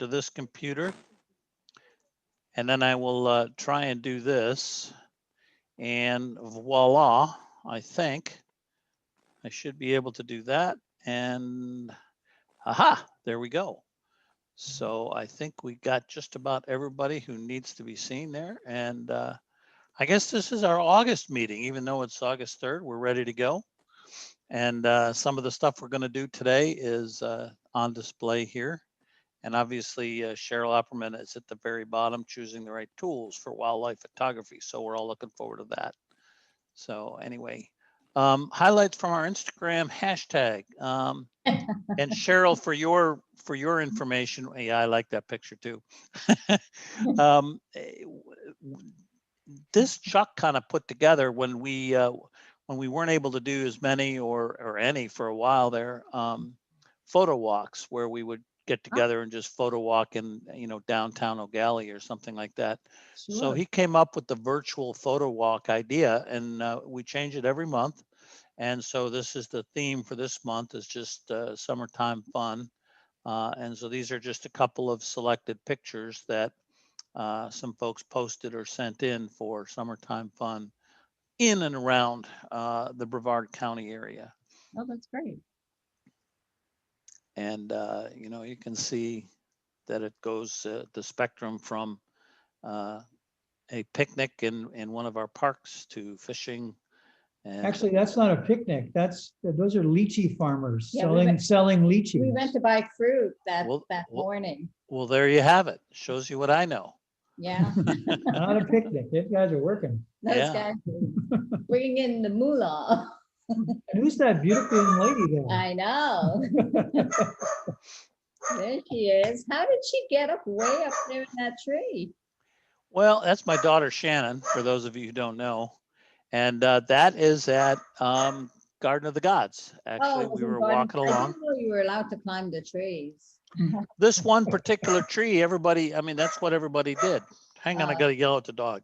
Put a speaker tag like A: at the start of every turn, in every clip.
A: to this computer, and then I will try and do this, and voila, I think I should be able to do that, and aha, there we go. So I think we got just about everybody who needs to be seen there, and I guess this is our August meeting, even though it's August 3rd, we're ready to go. And some of the stuff we're going to do today is on display here. And obviously, Cheryl Opperman is at the very bottom, choosing the right tools for wildlife photography. So we're all looking forward to that. So anyway, highlights from our Instagram hashtag. And Cheryl, for your information, yeah, I like that picture too. This Chuck kind of put together when we weren't able to do as many or any for a while there, photo walks where we would get together and just photo walk in, downtown O'Galley or something like that.
B: Sure.
A: So he came up with the virtual photo walk idea, and we change it every month. And so this is the theme for this month, is just summertime fun. And so these are just a couple of selected pictures that some folks posted or sent in for summertime fun in and around the Brevard County area.
B: Oh, that's great.
A: And, you can see that it goes the spectrum from a picnic in one of our parks to fishing. And
C: Actually, that's not a picnic. Those are lychee farmers
B: Yeah,
C: selling lychees.
B: We went to buy fruit that
A: Well,
B: morning.
A: well, there you have it. Shows you what I know.
B: Yeah.
C: Not a picnic. These guys are working.
B: Those
A: Yeah.
B: guys are bringing in the moolah.
C: And who's that beautiful young lady there?
B: I know. There she is. How did she get up way up there in that tree?
A: Well, that's my daughter Shannon, for those of you who don't know. And that is at Garden of the Gods. Actually, we were walking
B: I
A: along.
B: didn't know you were allowed to climb the trees.
A: This one particular tree, everybody, that's what everybody did. Hang on, I got to yell at the dog.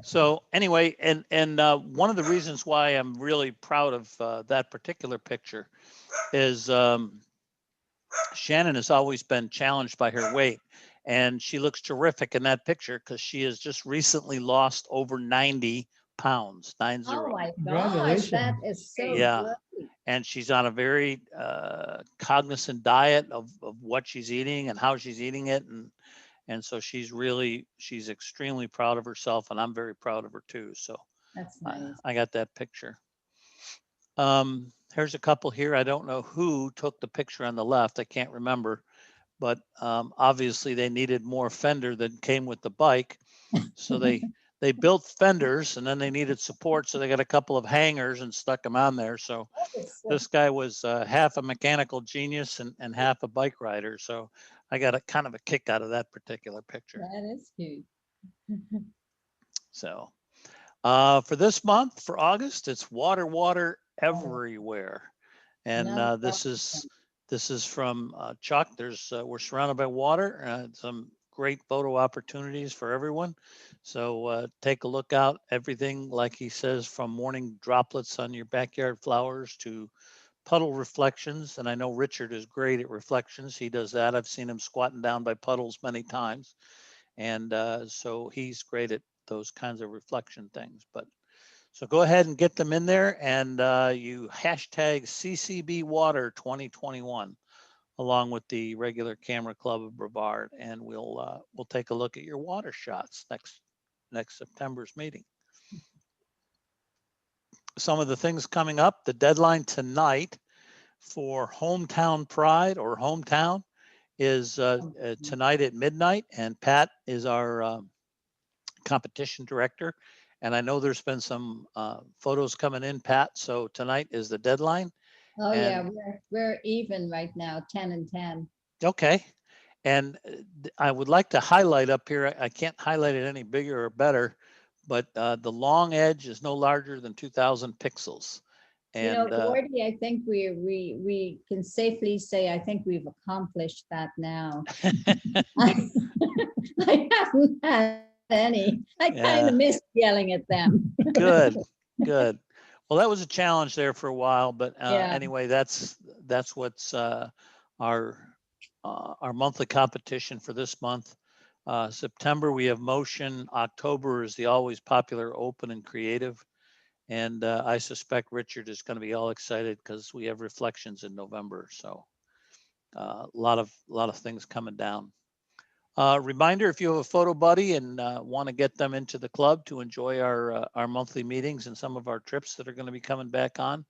A: So anyway, and one of the reasons why I'm really proud of that particular picture is Shannon has always been challenged by her weight, and she looks terrific in that picture because she has just recently lost over 90 pounds, 90.
B: Oh my gosh, that is so
A: Yeah.
B: great.
A: And she's on a very cognizant diet of what she's eating and how she's eating it. And so she's extremely proud of herself, and I'm very proud of her too. So
B: That's nice.
A: I got that picture. Here's a couple here. I don't know who took the picture on the left. I can't remember, but obviously they needed more fender than came with the bike. So they built fenders, and then they needed support. So they got a couple of hangers and stuck them on there. So this guy was half a mechanical genius and half a bike rider. So I got a kind of a kick out of that particular picture.
B: That is cute.
A: So for this month, for August, it's water everywhere. And this is from Chuck. We're surrounded by water, some great photo opportunities for everyone. So take a look out. Everything, like he says, from morning droplets on your backyard flowers to puddle reflections. And I know Richard is great at reflections. He does that. I've seen him squatting down by puddles many times. And so he's great at those kinds of reflection things. But so go ahead and get them in there, and you hashtag CCB Water 2021 along with the regular Camera Club of Brevard, and we'll take a look at your water shots next September's meeting. Some of the things coming up, the deadline tonight for Hometown Pride or Hometown is tonight at midnight, and Pat is our competition director. And I know there's been some photos coming in, Pat. So tonight is the deadline.
B: Oh yeah, we're even right now, 10 and 10.
A: Okay. And I would like to highlight up here, I can't highlight it any bigger or better, but the long edge is no larger than 2,000 pixels. And
B: Gordy, I think we can safely say I think we've accomplished that now. I haven't had any. I kind of missed yelling at them.
A: Good. Well, Well, that was a challenge there for a while, but
B: Yeah.
A: anyway, that's what's our monthly competition for this month. September we have motion. October is the always popular open and creative, and I suspect Richard is going to be all excited because we have reflections in November. So a lot of things coming down. Reminder, if you have a photo buddy and want to get them into the club to enjoy our monthly meetings and some of our trips that are going to be coming back on.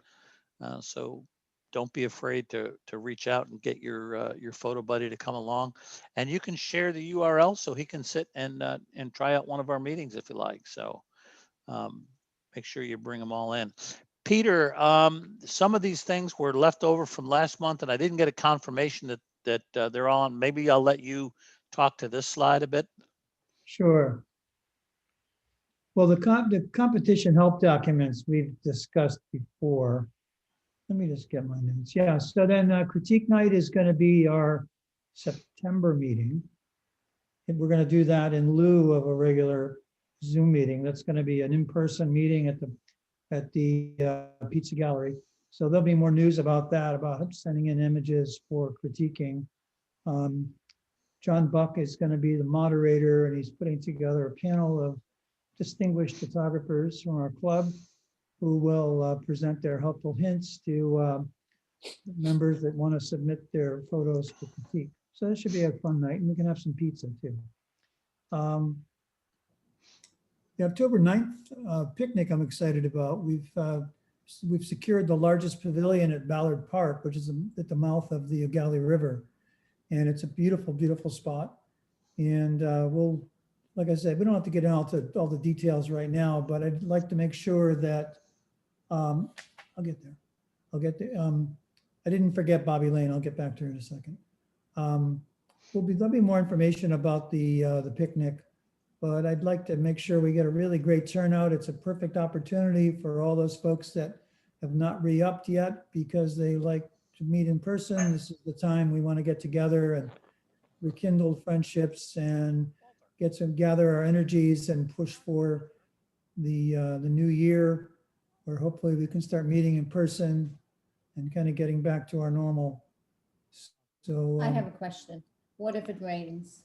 A: So don't be afraid to reach out and get your photo buddy to come along. And you can share the URL so he can sit and try out one of our meetings if you like. So make sure you bring them all in. Peter, some of these things were left over from last month, and I didn't get a confirmation that they're on. Maybe I'll let you talk to this slide a bit.
C: Sure. Well, the competition help documents we've discussed before. Let me just get my notes. Yeah, so then critique night is going to be our September meeting. And we're going to do that in lieu of a regular Zoom meeting. That's going to be an in-person meeting at the Pizza Gallery. So there'll be more news about that, about sending in images for critiquing. John Buck is going to be the moderator, and he's putting together a panel of distinguished photographers from our club who will present their helpful hints to members that want to submit their photos for critique. So this should be a fun night, and we can have some pizza too. The October 9th picnic I'm excited about. We've secured the largest pavilion at Ballard Park, which is at the mouth of the Ugali River. And it's a beautiful, beautiful spot. And we'll, like I said, we don't have to get into all the details right now, but I'd like to make sure that, I'll get there. I didn't forget Bobby Lane. I'll get back to her in a second. There'll be more information about the picnic, but I'd like to make sure we get a really great turnout. It's a perfect opportunity for all those folks that have not re-upped yet because they like to meet in person. This is the time we want to get together and rekindle friendships and gather our energies and push for the new year, where hopefully we can start meeting in person and kind of getting back to our normal. So
B: I have a question. What if it rains?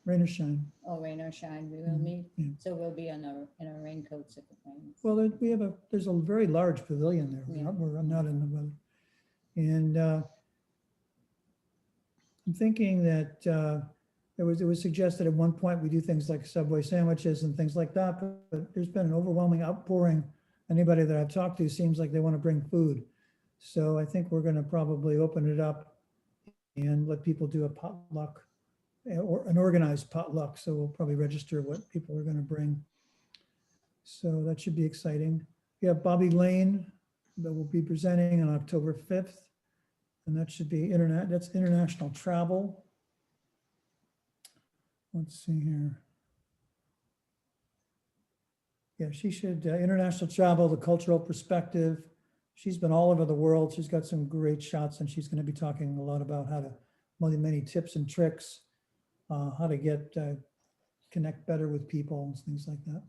C: rain or shine.
B: Oh, rain or shine, we will meet.
C: Yeah.
B: So we'll be in our raincoats if it rains.
C: Well, there's a very large pavilion there.
B: Yeah.
C: We're not in the weather. And I'm thinking that it was suggested at one point we do things like Subway sandwiches and things like that, but there's been an overwhelming outpouring. Anybody that I've talked to seems like they want to bring food. So I think we're going to probably open it up and let people do a potluck or an organized potluck. So we'll probably register what people are going to bring. So that should be exciting. We have Bobby Lane that will be presenting on October 5th. And that should be that's international travel. Let's see here. Yeah, she should, international travel, the cultural perspective. She's been all over the world. She's got some great shots, and she's going to be talking a lot about how to, many tips and tricks, how to connect better with people and things like that.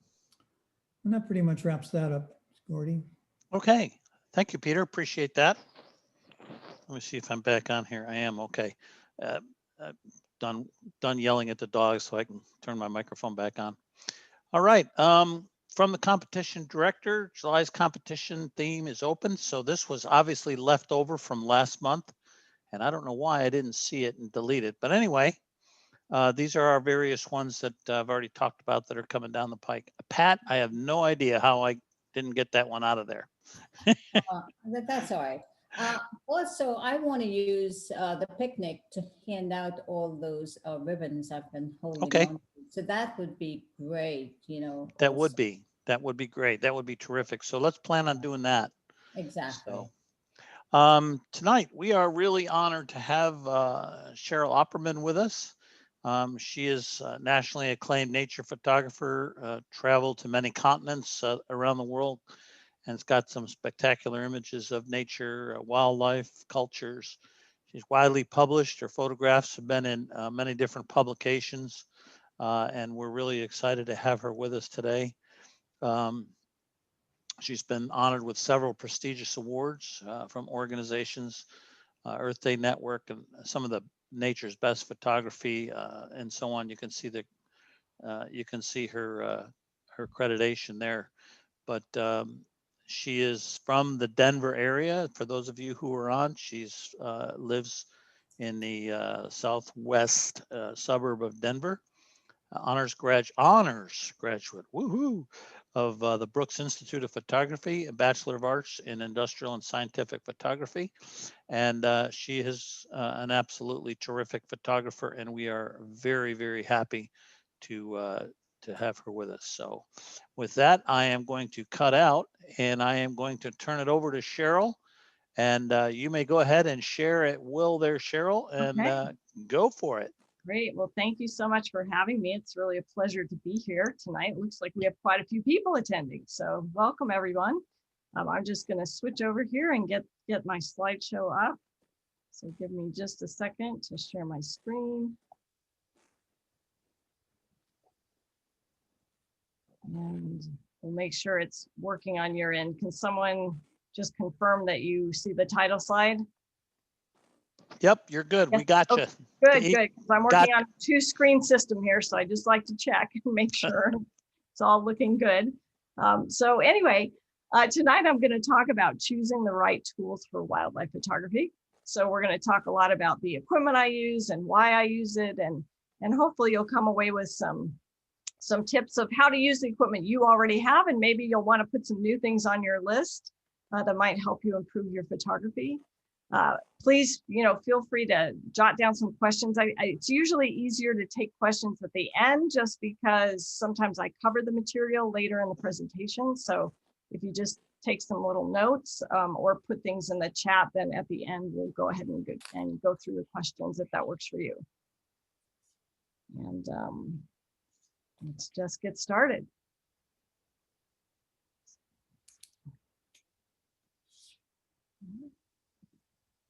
C: And that pretty much wraps that up, Gordy.
A: Okay, thank you, Peter. Appreciate that. Let me see if I'm back on here. I am. Okay. Done yelling at the dogs so I can turn my microphone back on. All right. From the competition director, July's competition theme is open. So this was obviously left over from last month, and I don't know why I didn't see it and delete it. But anyway, these are our various ones that I've already talked about that are coming down the pike. Pat, I have no idea how I didn't get that one out of there.
B: That's all right. Also, I want to use the picnic to hand out all those ribbons I've been holding
A: Okay.
B: on to. So that would be great,
A: That would be great. That would be terrific. So let's plan on doing that.
B: Exactly.
A: So tonight we are really honored to have Cheryl Opperman with us. She is a nationally acclaimed nature photographer, traveled to many continents around the world, and it's got some spectacular images of nature, wildlife, cultures. She's widely published. Her photographs have been in many different publications, and we're really excited to have her with us today. She's been honored with several prestigious awards from organizations, Earth Day Network, and some of the nature's best photography, and so on. You can see her her accreditation there. But she is from the Denver area. For those of you who are on, she's lives in the southwest suburb of Denver. Honors graduate, woohoo, of the Brooks Institute of Photography, a Bachelor of Arts in Industrial and Scientific Photography. And she is an absolutely terrific photographer, and we are very, very happy to have her with us. So with that, I am going to cut out, and I am going to turn it over to Cheryl. And you may go ahead and share at will there, Cheryl, and
D: Okay.
A: go for it.
D: Great. Well, thank you so much for having me. It's really a pleasure to be here tonight. It looks like we have quite a few people attending. So welcome, everyone. I'm just going to switch over here and get my slideshow up. So give me just a second to share my screen. And we'll make sure it's working on your end. Can someone just confirm that you see the title slide?
A: Yep, you're good.
D: Yes.
A: We got
D: Oh,
A: you.
D: Good, good. 'Cause I'm working
A: got-
D: on a 2-screen system here, so I just like to check and make sure it's all looking good. So anyway, tonight I'm going to talk about choosing the right tools for wildlife photography. So we're going to talk a lot about the equipment I use and why I use it, and hopefully you'll come away with some tips of how to use the equipment you already have, and maybe you'll want to put some new things on your list that might help you improve your photography. Please, feel free to jot down some questions. It's usually easier to take questions at the end, just because sometimes I cover the material later in the presentation. So if you just take some little notes or put things in the chat, then at the end, we'll go ahead and go through the questions if that works for you. And let's just get started.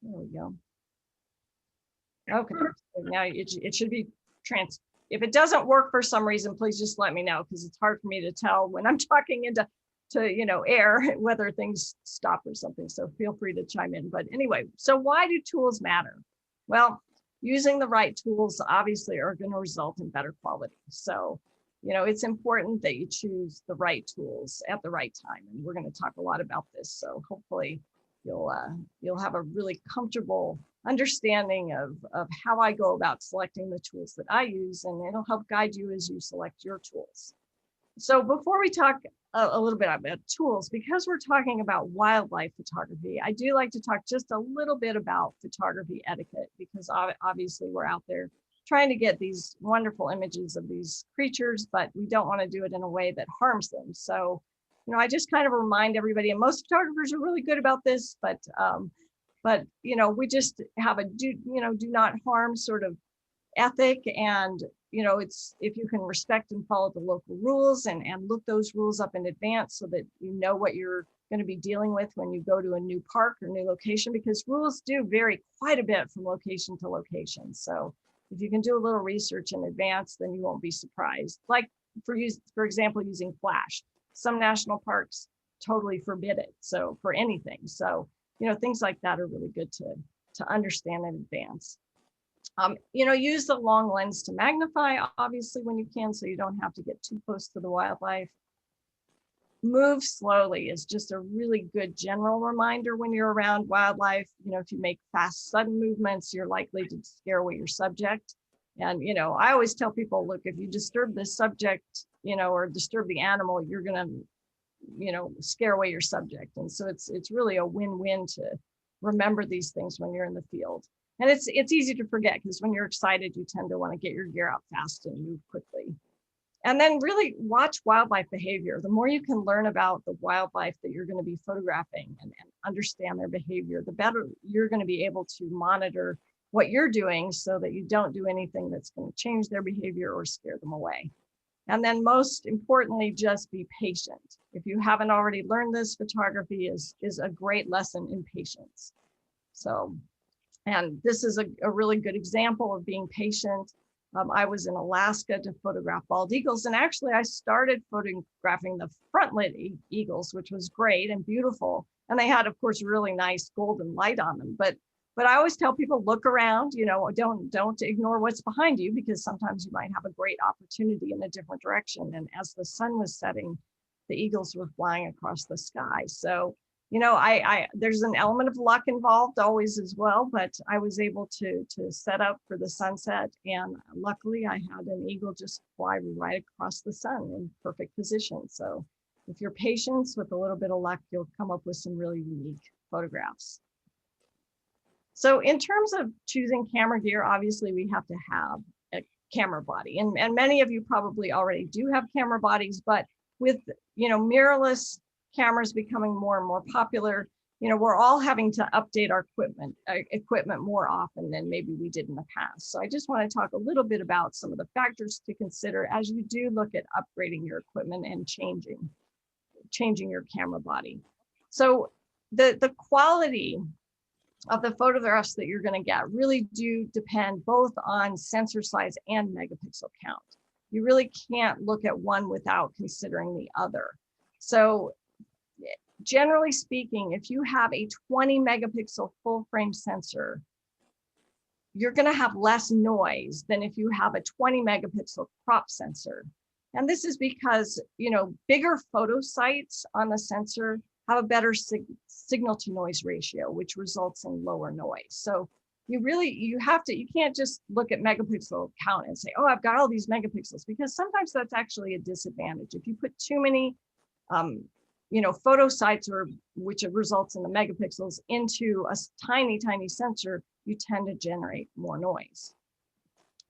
D: There we go. Okay, so now it should be if it doesn't work for some reason, please just let me know, because it's hard for me to tell when I'm talking into air whether things stop or something. So feel free to chime in. But anyway, so why do tools matter? Well, using the right tools obviously are going to result in better quality. So it's important that you choose the right tools at the right time, and we're going to talk a lot about this. So hopefully you'll have a really comfortable understanding of how I go about selecting the tools that I use, and it'll help guide you as you select your tools. So before we talk a little bit about tools, because we're talking about wildlife photography, I do like to talk just a little bit about photography etiquette, because obviously we're out there trying to get these wonderful images of these creatures, but we don't want to do it in a way that harms them. So I just kind of remind everybody, and most photographers are really good about this, but we just have a do not harm sort of ethic. And it's, if you can respect and follow the local rules and look those rules up in advance, so that you know what you're going to be dealing with when you go to a new park or new location, because rules do vary quite a bit from location to location. So if you can do a little research in advance, then you won't be surprised. Like for example, using flash. Some national parks totally forbid it. So for anything. So, things like that are really good to understand in advance. Use the long lens to magnify, obviously, when you can, so you don't have to get too close to the wildlife. Move slowly is just a really good general reminder when you're around wildlife. If you make fast, sudden movements, you're likely to scare away your subject. And, I always tell people, look, if you disturb the subject, or disturb the animal, you're going to, scare away your subject. And so it's really a win-win to remember these things when you're in the field. And it's easy to forget, because when you're excited, you tend to want to get your gear out fast and move quickly. And then really watch wildlife behavior. The more you can learn about the wildlife that you're going to be photographing and understand their behavior, the better you're going to be able to monitor what you're doing, so that you don't do anything that's going to change their behavior or scare them away. And then most importantly, just be patient. If you haven't already learned this, photography is a great lesson in patience. So, and this is a really good example of being patient. I was in Alaska to photograph bald eagles, and actually I started photographing the front-lit eagles, which was great and beautiful. And they had, of course, really nice golden light on them. But I always tell people, look around, you know, don't ignore what's behind you, because sometimes you might have a great opportunity in a different direction. And as the sun was setting, the eagles were flying across the sky. So, you know, there's an element of luck involved always as well, but I was able to set up for the sunset, and luckily I had an eagle just fly right across the sun in perfect position. So if you're patient with a little bit of luck, you'll come up with some really unique photographs. So in terms of choosing camera gear, obviously we have to have a camera body, and many of you probably already do have camera bodies, but with, you know, mirrorless cameras becoming more and more popular, you know, we're all having to update our equipment more often than maybe we did in the past. So I just want to talk a little bit about some of the factors to consider as you do look at upgrading your equipment and changing your camera body. So the quality of the photographs that you're going to get really do depend both on sensor size and megapixel count. You really can't look at one without considering the other. So generally speaking, if you have a 20 megapixel full frame sensor, you're going to have less noise than if you have a 20 megapixel crop sensor. And this is because, you know, bigger photo sites on the sensor have a better signal to noise ratio, which results in lower noise. So you can't just look at megapixel count and say, oh, I've got all these megapixels, because sometimes that's actually a disadvantage. If you put too many you know, photo sites, which results in the megapixels, into a tiny sensor, you tend to generate more noise.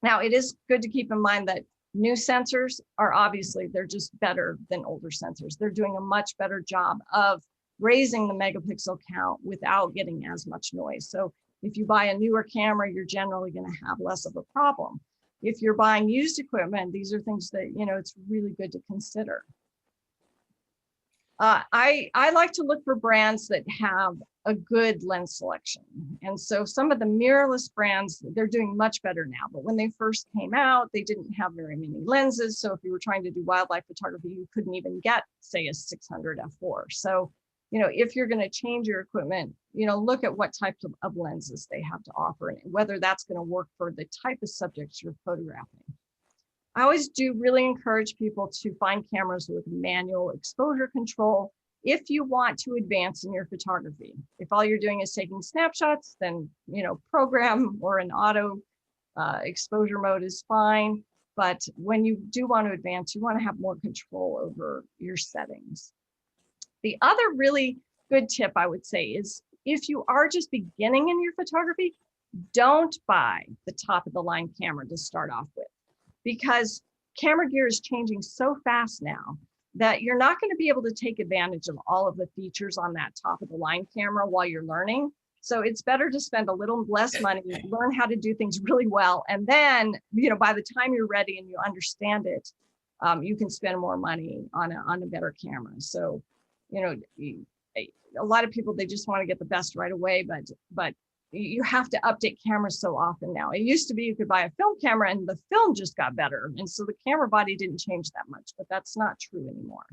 D: Now, it is good to keep in mind that new sensors are obviously, they're just better than older sensors. They're doing a much better job of raising the megapixel count without getting as much noise. So if you buy a newer camera, you're generally going to have less of a problem. If you're buying used equipment, these are things that, you know, it's really good to consider. I like to look for brands that have a good lens selection. And so some of the mirrorless brands, they're doing much better now. But when they first came out, they didn't have very many lenses. So if you were trying to do wildlife photography, you couldn't even get, say, a 600 f4. So, you know, if you're going to change your equipment, you know, look at what types of lenses they have to offer and whether that's going to work for the type of subjects you're photographing. I always do really encourage people to find cameras with manual exposure control if you want to advance in your photography. If all you're doing is taking snapshots, then, you know, program or an auto exposure mode is fine. But when you do want to advance, you want to have more control over your settings. The other really good tip I would say is if you are just beginning in your photography, don't buy the top of the line camera to start off with, because camera gear is changing so fast now that you're not going to be able to take advantage of all of the features on that top of the line camera while you're learning. So it's better to spend a little less money, learn how to do things really well. And then, you know, by the time you're ready and you understand it, you can spend more money on a better camera. So, you know, a lot of people, they just want to get the best right away, but you have to update cameras so often now. It used to be you could buy a film camera and the film just got better. And so the camera body didn't change that much, but that's not true anymore.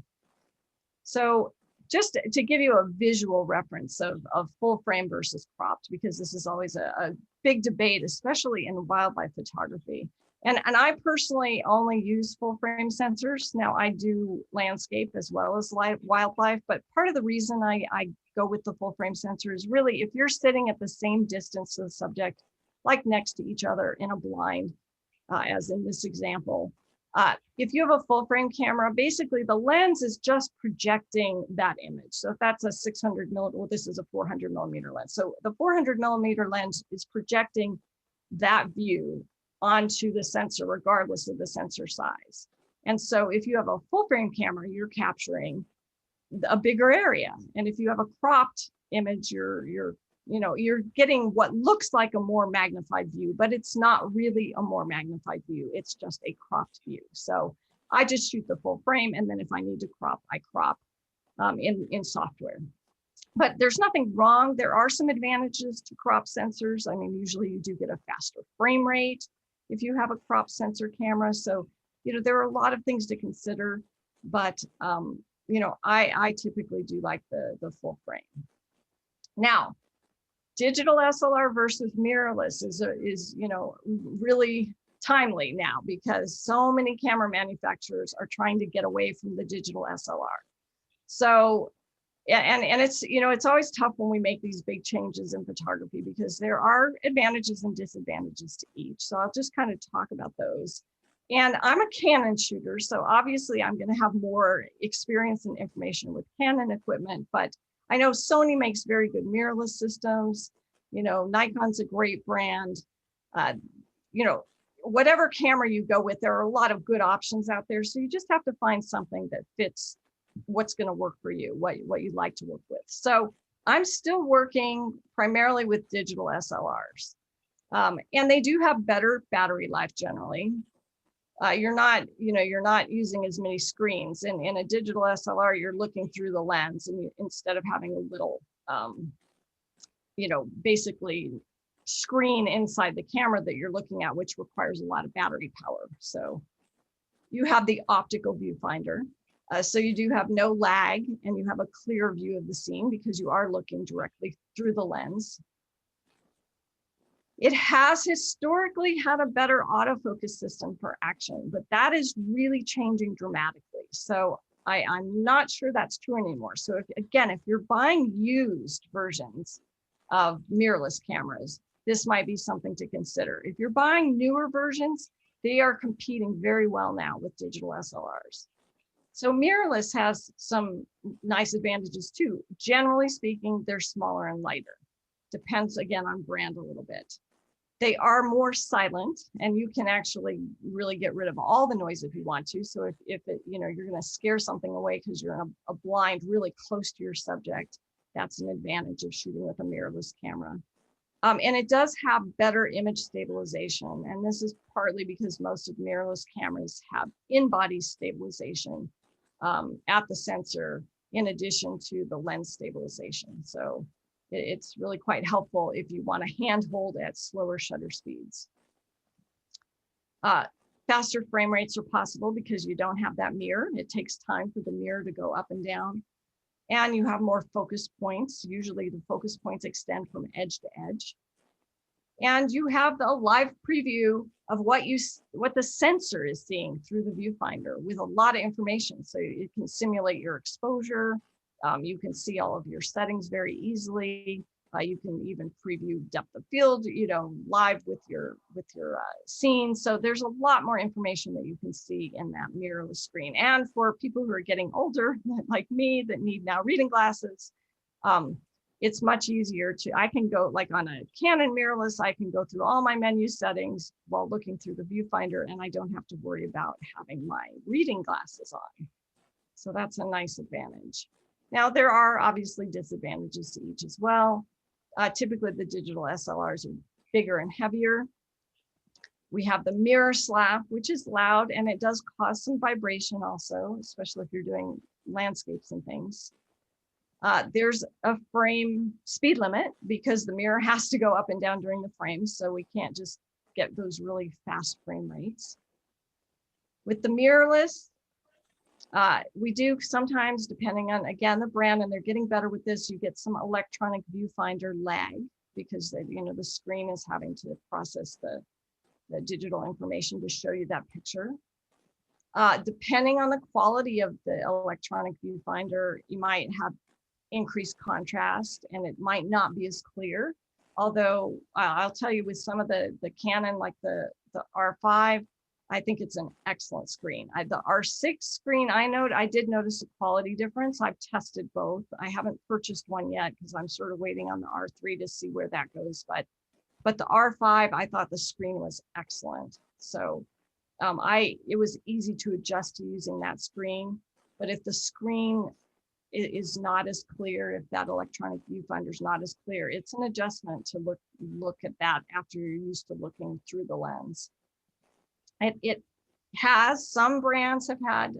D: So just to give you a visual reference of full frame versus cropped, because this is always a big debate, especially in wildlife photography. And I personally only use full frame sensors. Now I do landscape as well as wildlife, but part of the reason I go with the full frame sensor is really if you're sitting at the same distance to the subject, like next to each other in a blind, as in this example, if you have a full frame camera, basically the lens is just projecting that image. So if that's a 600 millimeter, well, this is a 400 millimeter lens. So the 400 millimeter lens is projecting that view onto the sensor, regardless of the sensor size. And so if you have a full frame camera, you're capturing a bigger area. And if you have a cropped image, you're getting what looks like a more magnified view, but it's not really a more magnified view. It's just a cropped view. So I just shoot the full frame. And then if I need to crop, I crop in software. But there's nothing wrong. There are some advantages to crop sensors. I mean, usually you do get a faster frame rate. if you have a crop sensor camera. So, there are a lot of things to consider, but, I typically do like the full frame. Now, digital SLR versus mirrorless is really timely now, because so many camera manufacturers are trying to get away from the digital SLR. So, and it's always tough when we make these big changes in photography, because there are advantages and disadvantages to each. So I'll just kind of talk about those. And I'm a Canon shooter, so obviously I'm going to have more experience and information with Canon equipment, but I know Sony makes very good mirrorless systems. Nikon's a great brand. Whatever camera you go with, there are a lot of good options out there. So you just have to find something that fits what's going to work for you, what you'd like to work with. So I'm still working primarily with digital SLRs. And they do have better battery life generally. You're not using as many screens. In a digital SLR, you're looking through the lens, and instead of having a little, basically screen inside the camera that you're looking at, which requires a lot of battery power. So you have the optical viewfinder. So you do have no lag, and you have a clear view of the scene because you are looking directly through the lens. It has historically had a better autofocus system for action, but that is really changing dramatically. So I'm not sure that's true anymore. So if you're buying used versions of mirrorless cameras, this might be something to consider. If you're buying newer versions, they are competing very well now with digital SLRs. So mirrorless has some nice advantages too. Generally speaking, they're smaller and lighter. Depends again on brand a little bit. They are more silent, and you can actually really get rid of all the noise if you want to. So if you're going to scare something away because you're in a blind really close to your subject, that's an advantage of shooting with a mirrorless camera. And it does have better image stabilization. And this is partly because most of mirrorless cameras have in-body stabilization at the sensor, in addition to the lens stabilization. So it's really quite helpful if you want to handhold at slower shutter speeds. Faster frame rates are possible because you don't have that mirror. It takes time for the mirror to go up and down. And you have more focus points. Usually the focus points extend from edge to edge. And you have the live preview of what the sensor is seeing through the viewfinder with a lot of information. So it can simulate your exposure. You can see all of your settings very easily. You can even preview depth of field, live with your scene. So there's a lot more information that you can see in that mirrorless screen. And for people who are getting older, like me, that need now reading glasses, it's much easier I can go, like on a Canon mirrorless, I can go through all my menu settings while looking through the viewfinder, and I don't have to worry about having my reading glasses on. So that's a nice advantage. Now, there are obviously disadvantages to each as well. Typically, the digital SLRs are bigger and heavier. We have the mirror slap, which is loud, and it does cause some vibration also, especially if you're doing landscapes and things. There's a frame speed limit because the mirror has to go up and down during the frames, so we can't just get those really fast frame rates. With the mirrorless, we do sometimes, depending on, again, the brand, and they're getting better with this, you get some electronic viewfinder lag because the screen is having to process the digital information to show you that picture. Depending on the quality of the electronic viewfinder, you might have increased contrast and it might not be as clear. Although I'll tell you, with some of the Canon, like the R5, I think it's an excellent screen. The R6 screen, I did notice a quality difference. I've tested both. I haven't purchased one yet because I'm sort of waiting on the R3 to see where that goes. But the R5, I thought the screen was excellent. So it was easy to adjust to using that screen. But if the screen is not as clear, if that electronic viewfinder is not as clear, it's an adjustment to look at that after you're used to looking through the lens. It has, some brands have had,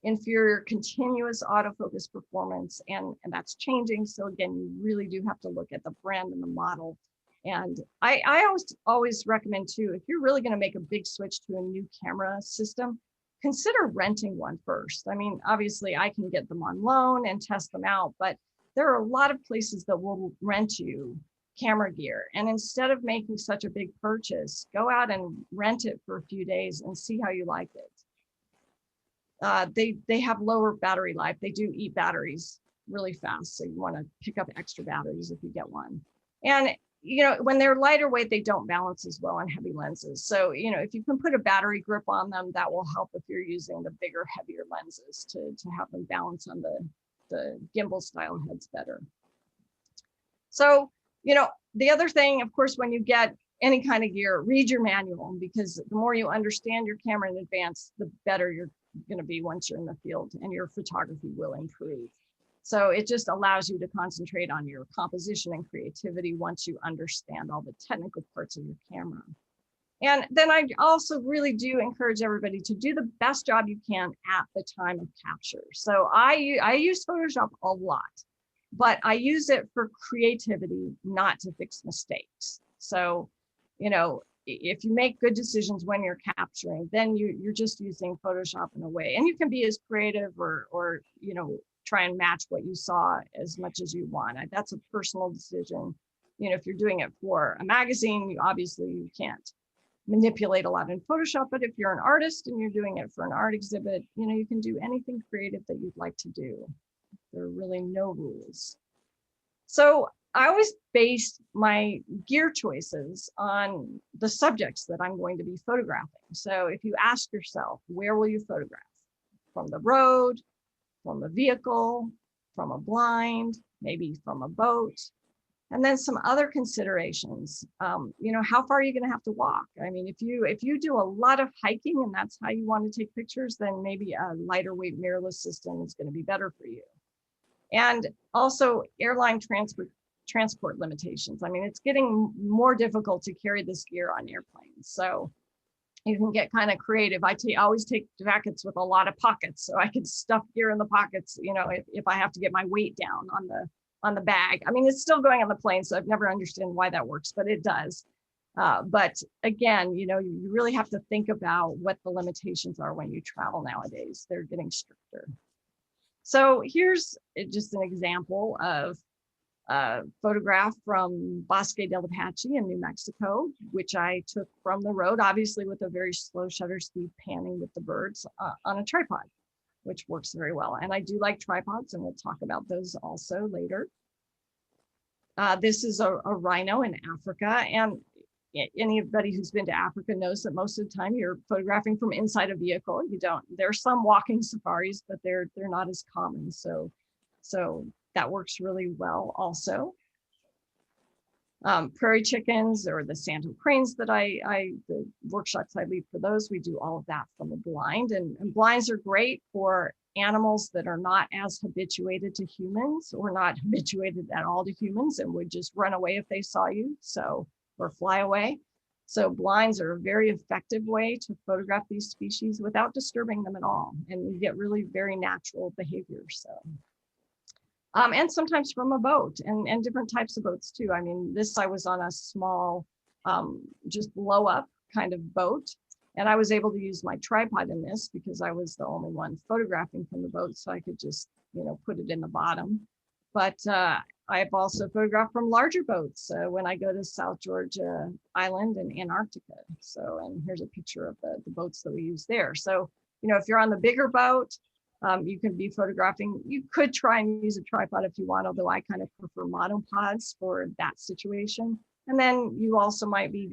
D: inferior continuous autofocus performance, and that's changing. So again, you really do have to look at the brand and the model And I always recommend too, if you're really going to make a big switch to a new camera system, consider renting one first. I mean, obviously I can get them on loan and test them out, but there are a lot of places that will rent you camera gear. And instead of making such a big purchase, go out and rent it for a few days and see how you like it. They have lower battery life. They do eat batteries really fast. So you want to pick up extra batteries if you get one. And, you know, when they're lighter weight, they don't balance as well on heavy lenses. So, you know, if you can put a battery grip on them, that will help if you're using the bigger, heavier lenses to have them balance on the gimbal style heads better. So, you know, the other thing, of course, when you get any kind of gear, read your manual, because the more you understand your camera in advance, the better you're going to be once you're in the field, and your photography will improve. So it just allows you to concentrate on your composition and creativity once you understand all the technical parts of your camera. And then I also really do encourage everybody to do the best job you can at the time of capture. So I use Photoshop a lot, but I use it for creativity, not to fix mistakes. So, you know, if you make good decisions when you're capturing, then you're just using Photoshop in a way. And you can be as creative or you know, try and match what you saw as much as you want. That's a personal decision. You know, if you're doing it for a magazine, you can't manipulate a lot in Photoshop, but if you're an artist and you're doing it for an art exhibit, you know, you can do anything creative that you'd like to do. There are really no rules. So I always base my gear choices on the subjects that I'm going to be photographing. So if you ask yourself, where will you photograph? From the road, from a vehicle, from a blind, maybe from a boat. And then some other considerations, you know, how far are you going to have to walk? I mean, if you do a lot of hiking and that's how you want to take pictures, then maybe a lighter weight mirrorless system is going to be better for you. And also airline transport limitations. I mean, it's getting more difficult to carry this gear on airplanes. So you can get kind of creative. I always take jackets with a lot of pockets, so I can stuff gear in the pockets, you know, if I have to get my weight down on the bag. I mean, it's still going on the plane, so I've never understood why that works, but it does. But again, you know, you really have to think about what the limitations are when you travel nowadays. They're getting stricter. So here's just an example of a photograph from Bosque del Apache in New Mexico, which I took from the road, obviously with a very slow shutter speed panning with the birds on a tripod, which works very well. And I do like tripods, and we'll talk about those also later. This is a rhino in Africa, and anybody who's been to Africa knows that most of the time you're photographing from inside a vehicle. There's some walking safaris, but they're not as common. So that works really well also. Prairie chickens or the Santo cranes that the workshops I lead for those, we do all of that from a blind, and blinds are great for animals that are not as habituated to humans or not habituated at all to humans and would just run away if they saw you, or fly away. So blinds are a very effective way to photograph these species without disturbing them at all. And you get really very natural behavior. So, and sometimes from a boat and different types of boats too. I mean, I was on a small, just blow up kind of boat. And I was able to use my tripod in this because I was the only one photographing from the boat. So I could just, you know, put it in the bottom. But I've also photographed from larger boats when I go to South Georgia Island and Antarctica. So, and here's a picture of the boats that we use there. So, you know, if you're on the bigger boat, you can be photographing. You could try and use a tripod if you want, although I kind of prefer monopods for that situation. And then you also might be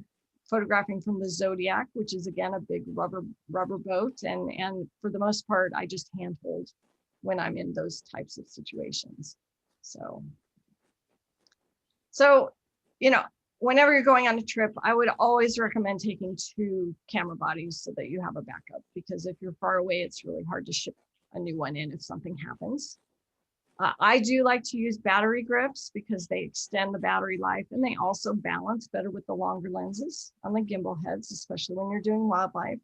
D: photographing from the Zodiac, which is again a big rubber boat. And for the most part, I just handhold when I'm in those types of situations. So, you know, whenever you're going on a trip, I would always recommend taking 2 camera bodies so that you have a backup, because if you're far away, it's really hard to ship a new one in if something happens. I do like to use battery grips because they extend the battery life, and they also balance better with the longer lenses on the gimbal heads, especially when you're doing wildlife.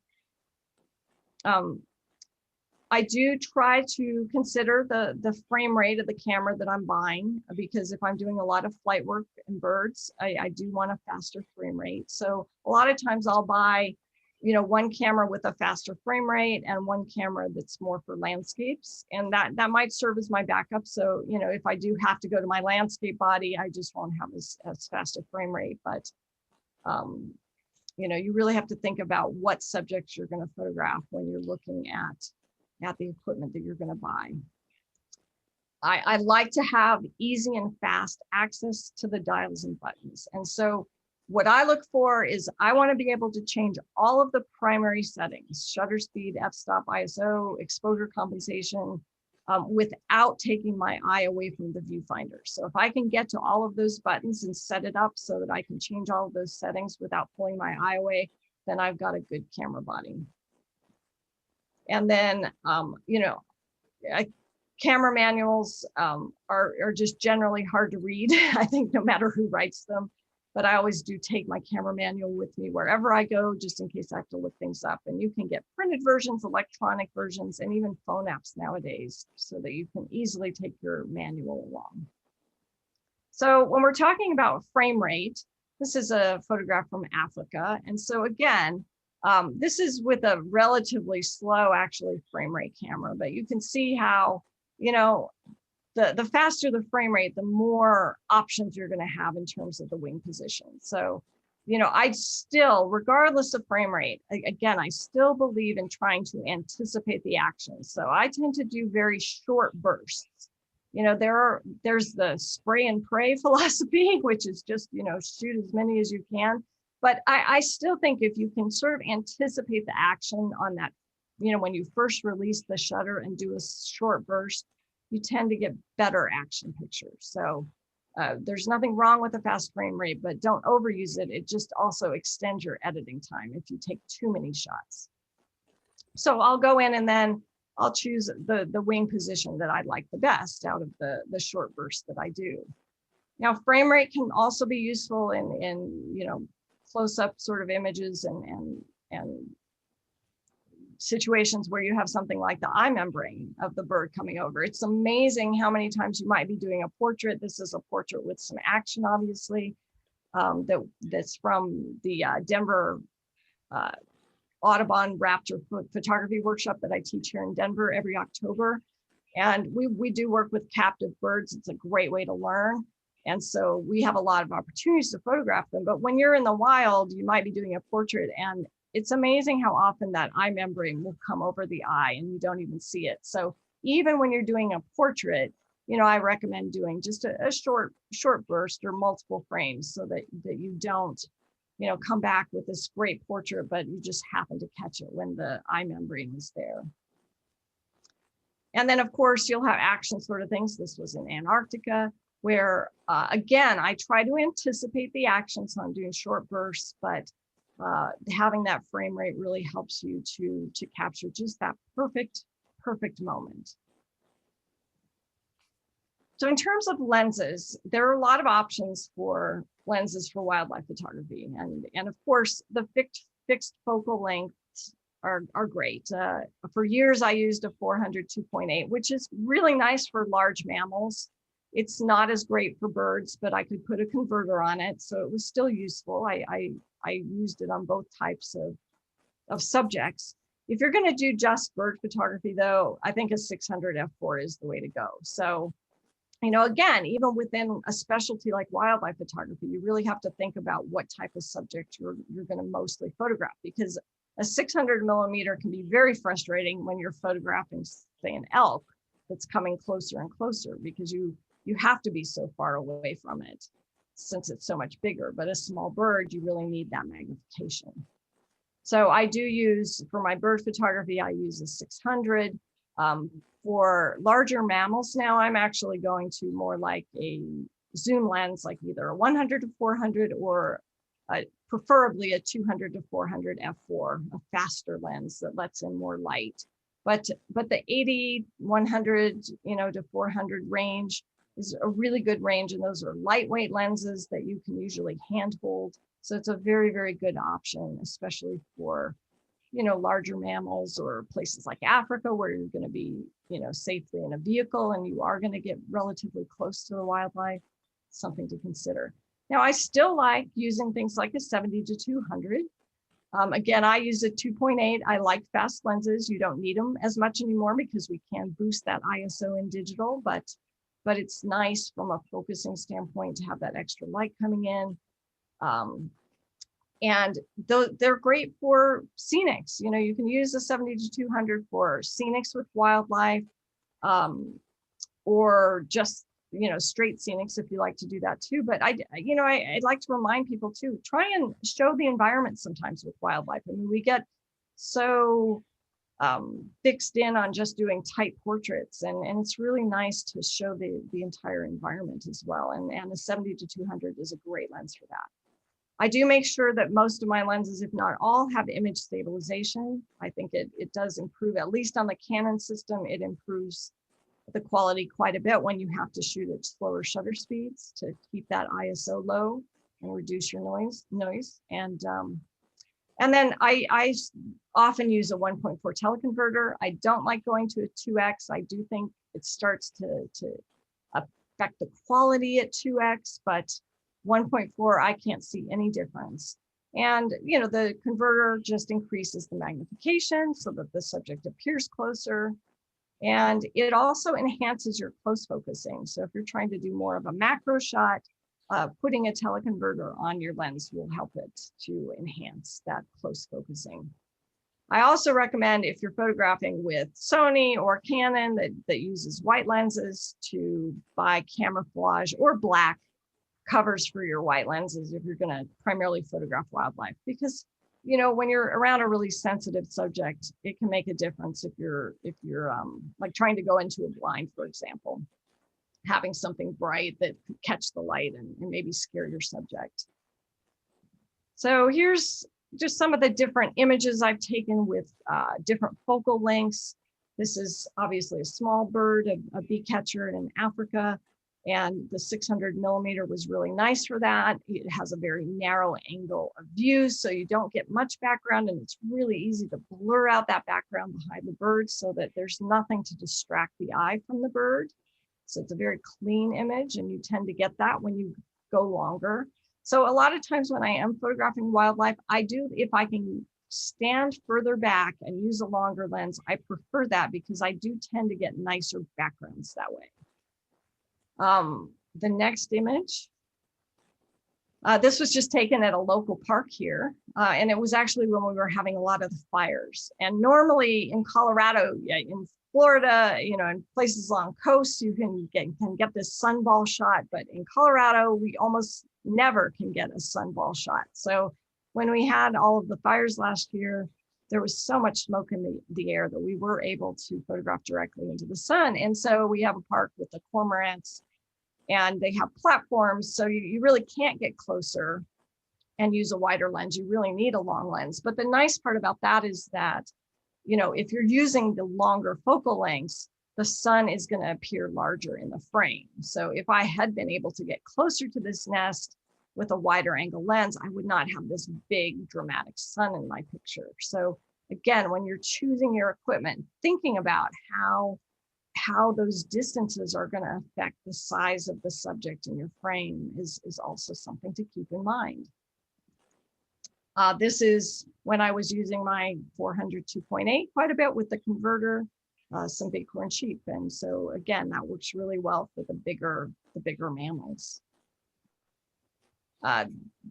D: I do try to consider the frame rate of the camera that I'm buying, because if I'm doing a lot of flight work and birds, I do want a faster frame rate. So a lot of times I'll buy, you know, one camera with a faster frame rate and one camera that's more for landscapes. And that might serve as my backup. So, you know, if I do have to go to my landscape body, I just won't have as fast a frame rate. But, you know, you really have to think about what subjects you're going to photograph when you're looking at the equipment that you're going to buy. I like to have easy and fast access to the dials and buttons. And so what I look for is I want to be able to change all of the primary settings: shutter speed, f-stop, ISO, exposure compensation, without taking my eye away from the viewfinder. So if I can get to all of those buttons and set it up so that I can change all of those settings without pulling my eye away, then I've got a good camera body. And then, you know, camera manuals are just generally hard to read, I think, no matter who writes them. But I always do take my camera manual with me wherever I go, just in case I have to look things up. And you can get printed versions, electronic versions, and even phone apps nowadays, so that you can easily take your manual along. So when we're talking about frame rate, this is a photograph from Africa. And so again, this is with a relatively slow, actually, frame rate camera, but you can see how, you know, the faster the frame rate, the more options you're going to have in terms of the wing position. So, you know, I still, regardless of frame rate, again, I still believe in trying to anticipate the action. So I tend to do very short bursts. You know, there's the spray and pray philosophy, which is just, you know, shoot as many as you can. But I still think if you can sort of anticipate the action on that, you know, when you first release the shutter and do a short burst, you tend to get better action pictures. So there's nothing wrong with a fast frame rate, but don't overuse it. It just also extends your editing time if you take too many shots. So I'll go in and then I'll choose the wing position that I like the best out of the short bursts that I do. Now, frame rate can also be useful in you know, close-up sort of images and situations where you have something like the eye membrane of the bird coming over. It's amazing how many times you might be doing a portrait. This is a portrait with some action, obviously, that's from the Denver Audubon Raptor photography workshop that I teach here in Denver every October. And we do work with captive birds. It's a great way to learn. And so we have a lot of opportunities to photograph them. But when you're in the wild, you might be doing a portrait, and it's amazing how often that eye membrane will come over the eye and you don't even see it. So even when you're doing a portrait, you know, I recommend doing just a short burst or multiple frames so that you don't, you know, come back with this great portrait, but you just happen to catch it when the eye membrane is there. And then, of course, you'll have action sort of things. This was in Antarctica, where, again, I try to anticipate the action. So I'm doing short bursts, but having that frame rate really helps you to capture just that perfect moment. So in terms of lenses, there are a lot of options for lenses for wildlife photography. And of course, the fixed focal lengths are great. For years, I used a 400 2.8, which is really nice for large mammals. It's not as great for birds, but I could put a converter on it, so it was still useful. I used it on both types of subjects. If you're going to do just bird photography, though, I think a 600 f4 is the way to go. So, you know, again, even within a specialty like wildlife photography, you really have to think about what type of subject you're going to mostly photograph, because a 600 millimeter can be very frustrating when you're photographing, say, an elk that's coming closer and closer, because you have to be so far away from it since it's so much bigger. But a small bird, you really need that magnification. So I do use, for my bird photography, I use a 600. For larger mammals now, I'm actually going to more like a zoom lens, like either a 100 to 400 or preferably a 200 to 400 f4, a faster lens that lets in more light. But the 80, 100, you know, to 400 range is a really good range, and those are lightweight lenses that you can usually handhold. So it's a very, very good option, especially for larger mammals, or places like Africa where you're going to be, safely in a vehicle and you are going to get relatively close to the wildlife, something to consider. Now, I still like using things like a 70 to 200. Again, I use a 2.8. I like fast lenses. You don't need them as much anymore because we can boost that ISO in digital, but it's nice from a focusing standpoint to have that extra light coming in. And they're great for scenics. You can use the 70 to 200 for scenics with wildlife, or just, straight scenics if you like to do that too. But I'd like to remind people too, try and show the environment sometimes with wildlife. I mean, we get so fixed in on just doing tight portraits, and it's really nice to show the entire environment as well. And the 70 to 200 is a great lens for that. I do make sure that most of my lenses, if not all, have image stabilization. I think it does improve, at least on the Canon system, it improves the quality quite a bit when you have to shoot at slower shutter speeds to keep that ISO low and reduce your noise. And then I often use a 1.4 teleconverter. I don't like going to a 2x. I do think it starts to affect the quality at 2x, but 1.4, I can't see any difference. And, the converter just increases the magnification so that the subject appears closer. And it also enhances your close focusing. So if you're trying to do more of a macro shot, putting a teleconverter on your lens will help it to enhance that close focusing. I also recommend, if you're photographing with Sony or Canon that uses white lenses, to buy camouflage or black covers for your white lenses if you're going to primarily photograph wildlife, because when you're around a really sensitive subject, it can make a difference if you're like trying to go into a blind, for example, having something bright that could catch the light and maybe scare your subject. So here's just some of the different images I've taken with different focal lengths. This is obviously a small bird, a bee catcher in Africa. And the 600 millimeter was really nice for that. It has a very narrow angle of view, so you don't get much background, and it's really easy to blur out that background behind the bird so that there's nothing to distract the eye from the bird. So it's a very clean image, and you tend to get that when you go longer. So a lot of times when I am photographing wildlife, I do, if I can stand further back and use a longer lens, I prefer that because I do tend to get nicer backgrounds that way. The next image, this was just taken at a local park here, and it was actually when we were having a lot of the fires. And normally in Colorado, in Florida, in places along coasts, you can get this sunball shot, but in Colorado, we almost never can get a sunball shot. So when we had all of the fires last year, there was so much smoke in the air that we were able to photograph directly into the sun. And so we have a park with the cormorants, and they have platforms, so you really can't get closer and use a wider lens. You really need a long lens. But the nice part about that is that, if you're using the longer focal lengths, the sun is going to appear larger in the frame. So if I had been able to get closer to this nest with a wider angle lens, I would not have this big dramatic sun in my picture. So again, when you're choosing your equipment, thinking about how those distances are going to affect the size of the subject in your frame is also something to keep in mind. This is when I was using my 400 2.8 quite a bit with the converter, some bighorn sheep. And so again, that works really well for the bigger mammals.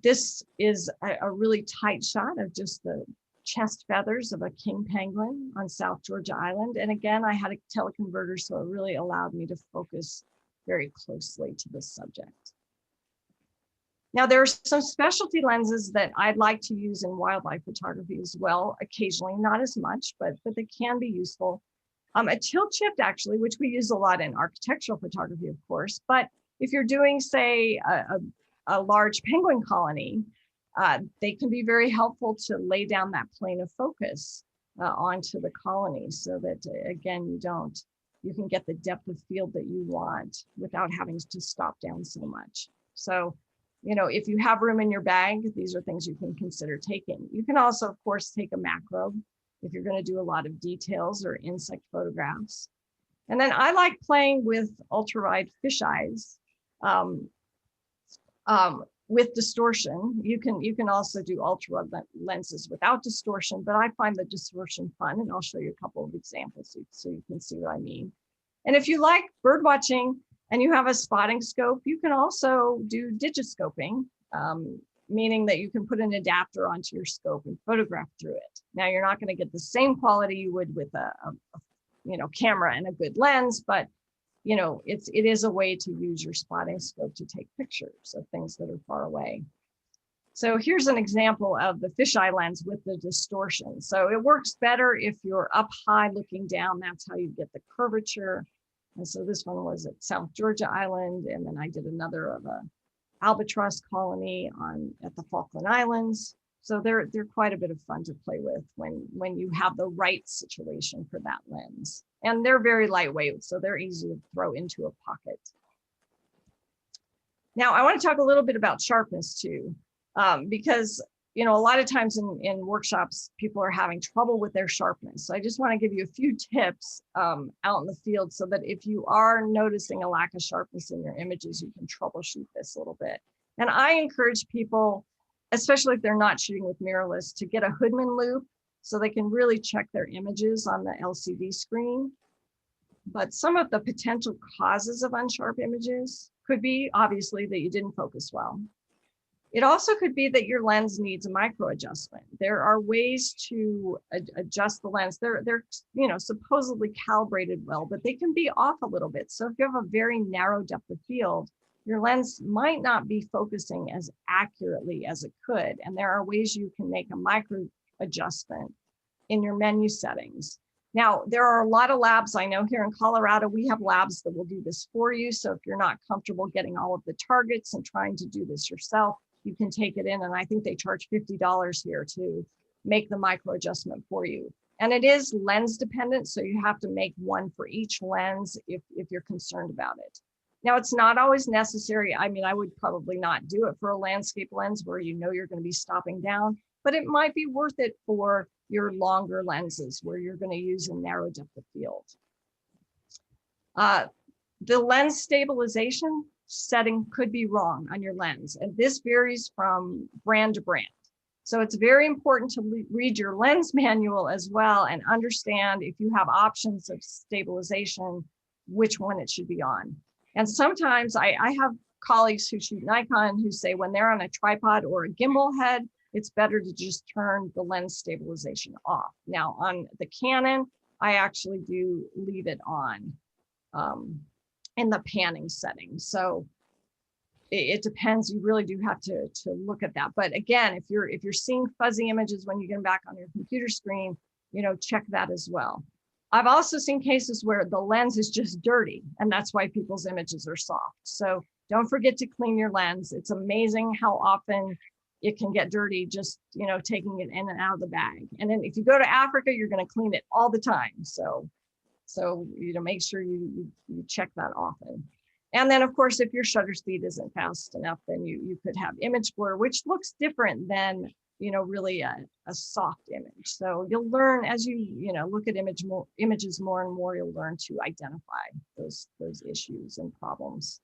D: This is a really tight shot of just the chest feathers of a king penguin on South Georgia Island. And again, I had a teleconverter, so it really allowed me to focus very closely to the subject. Now, there are some specialty lenses that I'd like to use in wildlife photography as well, occasionally, not as much, but they can be useful. A tilt shift, actually, which we use a lot in architectural photography, of course, but if you're doing, say, a large penguin colony, they can be very helpful to lay down that plane of focus onto the colony so that, again, you can get the depth of field that you want without having to stop down so much. So if you have room in your bag, these are things you can consider taking. You can also, of course, take a macro if you're going to do a lot of details or insect photographs. And then I like playing with ultra-wide fisheyes with distortion. You can also do ultra-wide lenses without distortion, but I find the distortion fun, and I'll show you a couple of examples so you can see what I mean. And if you like bird watching and you have a spotting scope, you can also do digiscoping, meaning that you can put an adapter onto your scope and photograph through it. Now, you're not going to get the same quality you would with a camera and a good lens, but it is a way to use your spotting scope to take pictures of things that are far away. So here's an example of the fisheye lens with the distortion. So it works better if you're up high looking down. That's how you get the curvature. And so this one was at South Georgia Island, and then I did another of a albatross colony at the Falkland Islands. So they're quite a bit of fun to play with when you have the right situation for that lens. And they're very lightweight, so they're easy to throw into a pocket. Now, I want to talk a little bit about sharpness too, because a lot of times in workshops, people are having trouble with their sharpness. So I just want to give you a few tips out in the field so that if you are noticing a lack of sharpness in your images, you can troubleshoot this a little bit. And I encourage people, especially if they're not shooting with mirrorless, to get a Hoodman loop so they can really check their images on the LCD screen. But some of the potential causes of unsharp images could be obviously that you didn't focus well. It also could be that your lens needs a micro adjustment. There are ways to adjust the lens. They're supposedly calibrated well, but they can be off a little bit. So if you have a very narrow depth of field, your lens might not be focusing as accurately as it could. And there are ways you can make a micro adjustment in your menu settings. Now, there are a lot of labs. I know here in Colorado, we have labs that will do this for you. So if you're not comfortable getting all of the targets and trying to do this yourself, you can take it in. And I think they charge $50 here to make the micro adjustment for you. And it is lens dependent. So you have to make one for each lens if you're concerned about it. Now, it's not always necessary. I mean, I would probably not do it for a landscape lens where you're going to be stopping down, but it might be worth it for your longer lenses where you're going to use a narrow depth of field. The lens stabilization setting could be wrong on your lens, and this varies from brand to brand. So it's very important to read your lens manual as well and understand if you have options of stabilization, which one it should be on. And sometimes I have colleagues who shoot Nikon who say when they're on a tripod or a gimbal head, it's better to just turn the lens stabilization off. Now on the Canon, I actually do leave it on in the panning setting. So it depends. You really do have to look at that. But again, if you're seeing fuzzy images when you get them back on your computer screen, check that as well. I've also seen cases where the lens is just dirty, and that's why people's images are soft. So don't forget to clean your lens. It's amazing how often it can get dirty just, taking it in and out of the bag. And then if you go to Africa, you're going to clean it all the time. So make sure you check that often. And then, of course, if your shutter speed isn't fast enough, then you could have image blur, which looks different than really a soft image. So you'll learn as you look at images more and more, you'll learn to identify those issues and problems.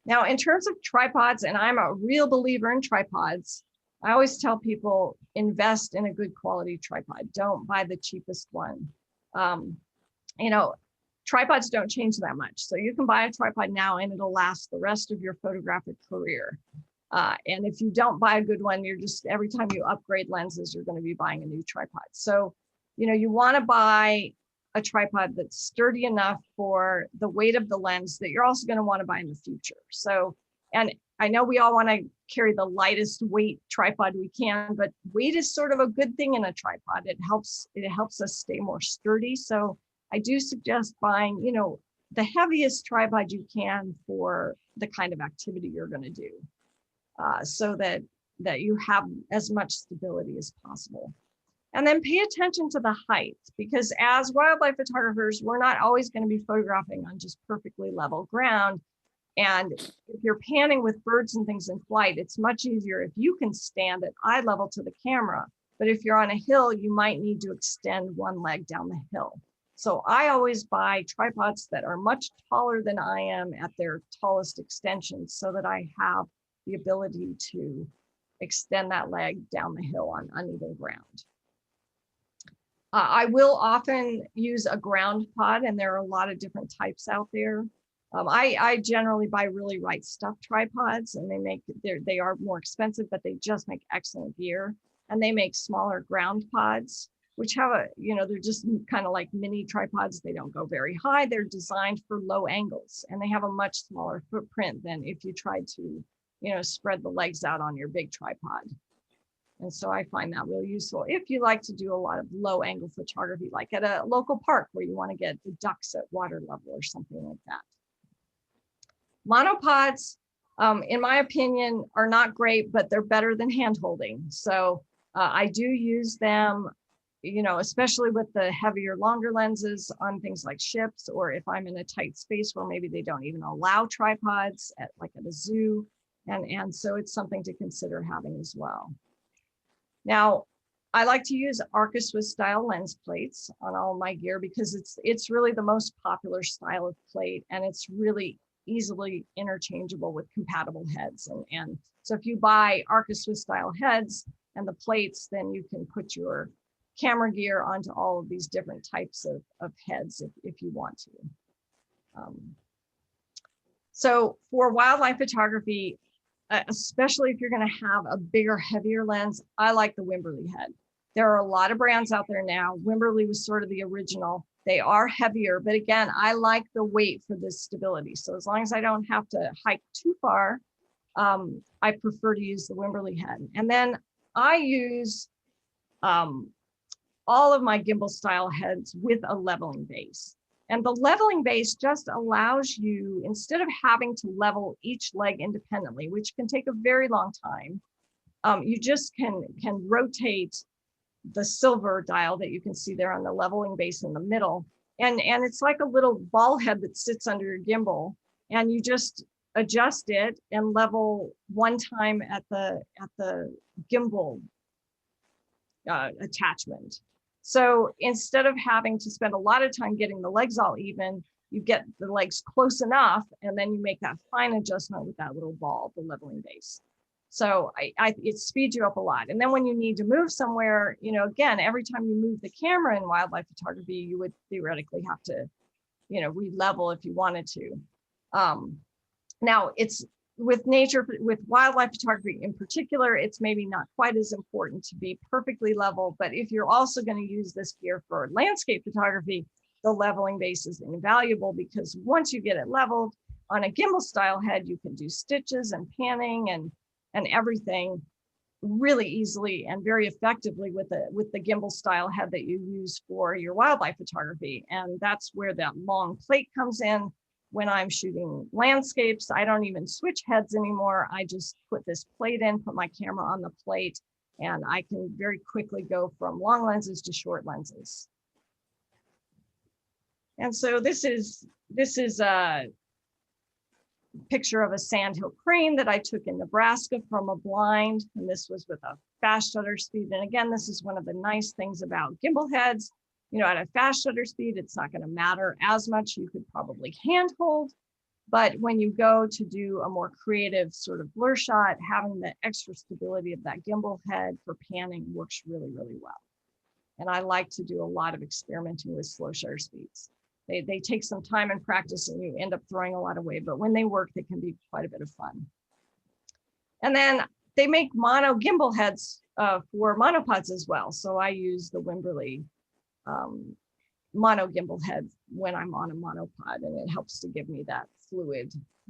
D: Now, in terms of tripods, and I'm a real believer in tripods, I always tell people invest in a good quality tripod. Don't buy the cheapest one. Tripods don't change that much. So you can buy a tripod now and it'll last the rest of your photographic career. And if you don't buy a good one, every time you upgrade lenses, you're going to be buying a new tripod. So, you want to buy a tripod that's sturdy enough for the weight of the lens that you're also going to want to buy in the future. So, and I know we all want to carry the lightest weight tripod we can, but weight is sort of a good thing in a tripod. It helps us stay more sturdy. So I do suggest buying, the heaviest tripod you can for the kind of activity you're going to do. So that you have as much stability as possible. And then pay attention to the height, because as wildlife photographers, we're not always going to be photographing on just perfectly level ground. And if you're panning with birds and things in flight, it's much easier if you can stand at eye level to the camera. But if you're on a hill, you might need to extend one leg down the hill. So I always buy tripods that are much taller than I am at their tallest extensions so that I have the ability to extend that leg down the hill on uneven ground. I will often use a ground pod, and there are a lot of different types out there. I generally buy really right stuff tripods, and they are more expensive, but they just make excellent gear. And they make smaller ground pods, which have they're just kind of like mini tripods. They don't go very high. They're designed for low angles, and they have a much smaller footprint than if you tried to, spread the legs out on your big tripod. And so I find that really useful if you like to do a lot of low angle photography, like at a local park where you want to get the ducks at water level or something like that. Monopods, in my opinion, are not great, but they're better than hand holding. So I do use them, especially with the heavier, longer lenses on things like ships, or if I'm in a tight space where maybe they don't even allow tripods at a zoo. And so it's something to consider having as well. Now, I like to use Arca-Swiss style lens plates on all my gear because it's really the most popular style of plate, and it's really easily interchangeable with compatible heads. And so if you buy Arca-Swiss style heads and the plates, then you can put your camera gear onto all of these different types of heads if you want to. So for wildlife photography, especially if you're going to have a bigger, heavier lens, I like the Wimberley head. There are a lot of brands out there now. Wimberley was sort of the original. They are heavier, but again, I like the weight for this stability. So as long as I don't have to hike too far, I prefer to use the Wimberley head. And then I use all of my gimbal style heads with a leveling base. And the leveling base just allows you, instead of having to level each leg independently, which can take a very long time, you just can rotate the silver dial that you can see there on the leveling base in the middle. And it's like a little ball head that sits under your gimbal, and you just adjust it and level one time at the gimbal attachment. So instead of having to spend a lot of time getting the legs all even, you get the legs close enough, and then you make that fine adjustment with that little ball, the leveling base. So it speeds you up a lot. And then when you need to move somewhere, again, every time you move the camera in wildlife photography, you would theoretically have to, re-level if you wanted to. Now it's with wildlife photography in particular, it's maybe not quite as important to be perfectly level, but if you're also going to use this gear for landscape photography, the leveling base is invaluable, because once you get it leveled on a gimbal style head, you can do stitches and panning and everything really easily and very effectively with the gimbal style head that you use for your wildlife photography. And that's where that long plate comes in. When I'm shooting landscapes, I don't even switch heads anymore. I just put this plate in, put my camera on the plate, and I can very quickly go from long lenses to short lenses. And so this is a picture of a sandhill crane that I took in Nebraska from a blind, and this was with a fast shutter speed. And again, this is one of the nice things about gimbal heads. At a fast shutter speed, it's not going to matter as much. You could probably hand hold, but when you go to do a more creative sort of blur shot, having the extra stability of that gimbal head for panning works really, really well. And I like to do a lot of experimenting with slow shutter speeds. They take some time and practice, and you end up throwing a lot away, but when they work, they can be quite a bit of fun. And then they make mono gimbal heads for monopods as well. So I use the Wimberley mono gimbal head when I'm on a monopod, and it helps to give me that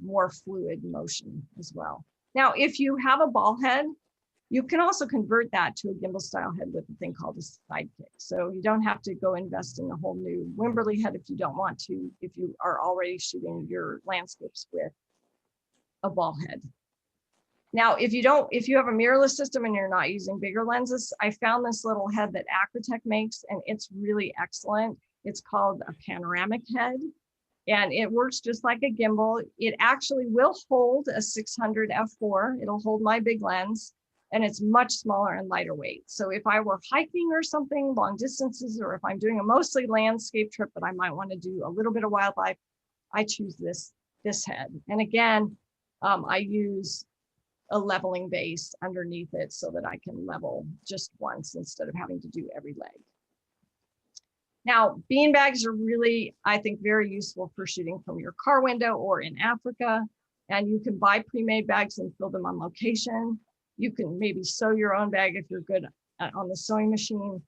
D: more fluid motion as well. Now, if you have a ball head, you can also convert that to a gimbal style head with a thing called a sidekick. So you don't have to go invest in a whole new Wimberley head if you don't want to, if you are already shooting your landscapes with a ball head. Now, if you have a mirrorless system and you're not using bigger lenses, I found this little head that Acrotech makes, and it's really excellent. It's called a panoramic head. and it works just like a gimbal. It actually will hold a 600 f4. It'll hold my big lens, and it's much smaller and lighter weight. So if I were hiking or something long distances, or if I'm doing a mostly landscape trip, but I might want to do a little bit of wildlife, I choose this head. And again, I use a leveling base underneath it so that I can level just once instead of having to do every leg. Now, bean bags are really, I think, very useful for shooting from your car window or in Africa. And you can buy pre-made bags and fill them on location. You can maybe sew your own bag if you're good on the sewing machine.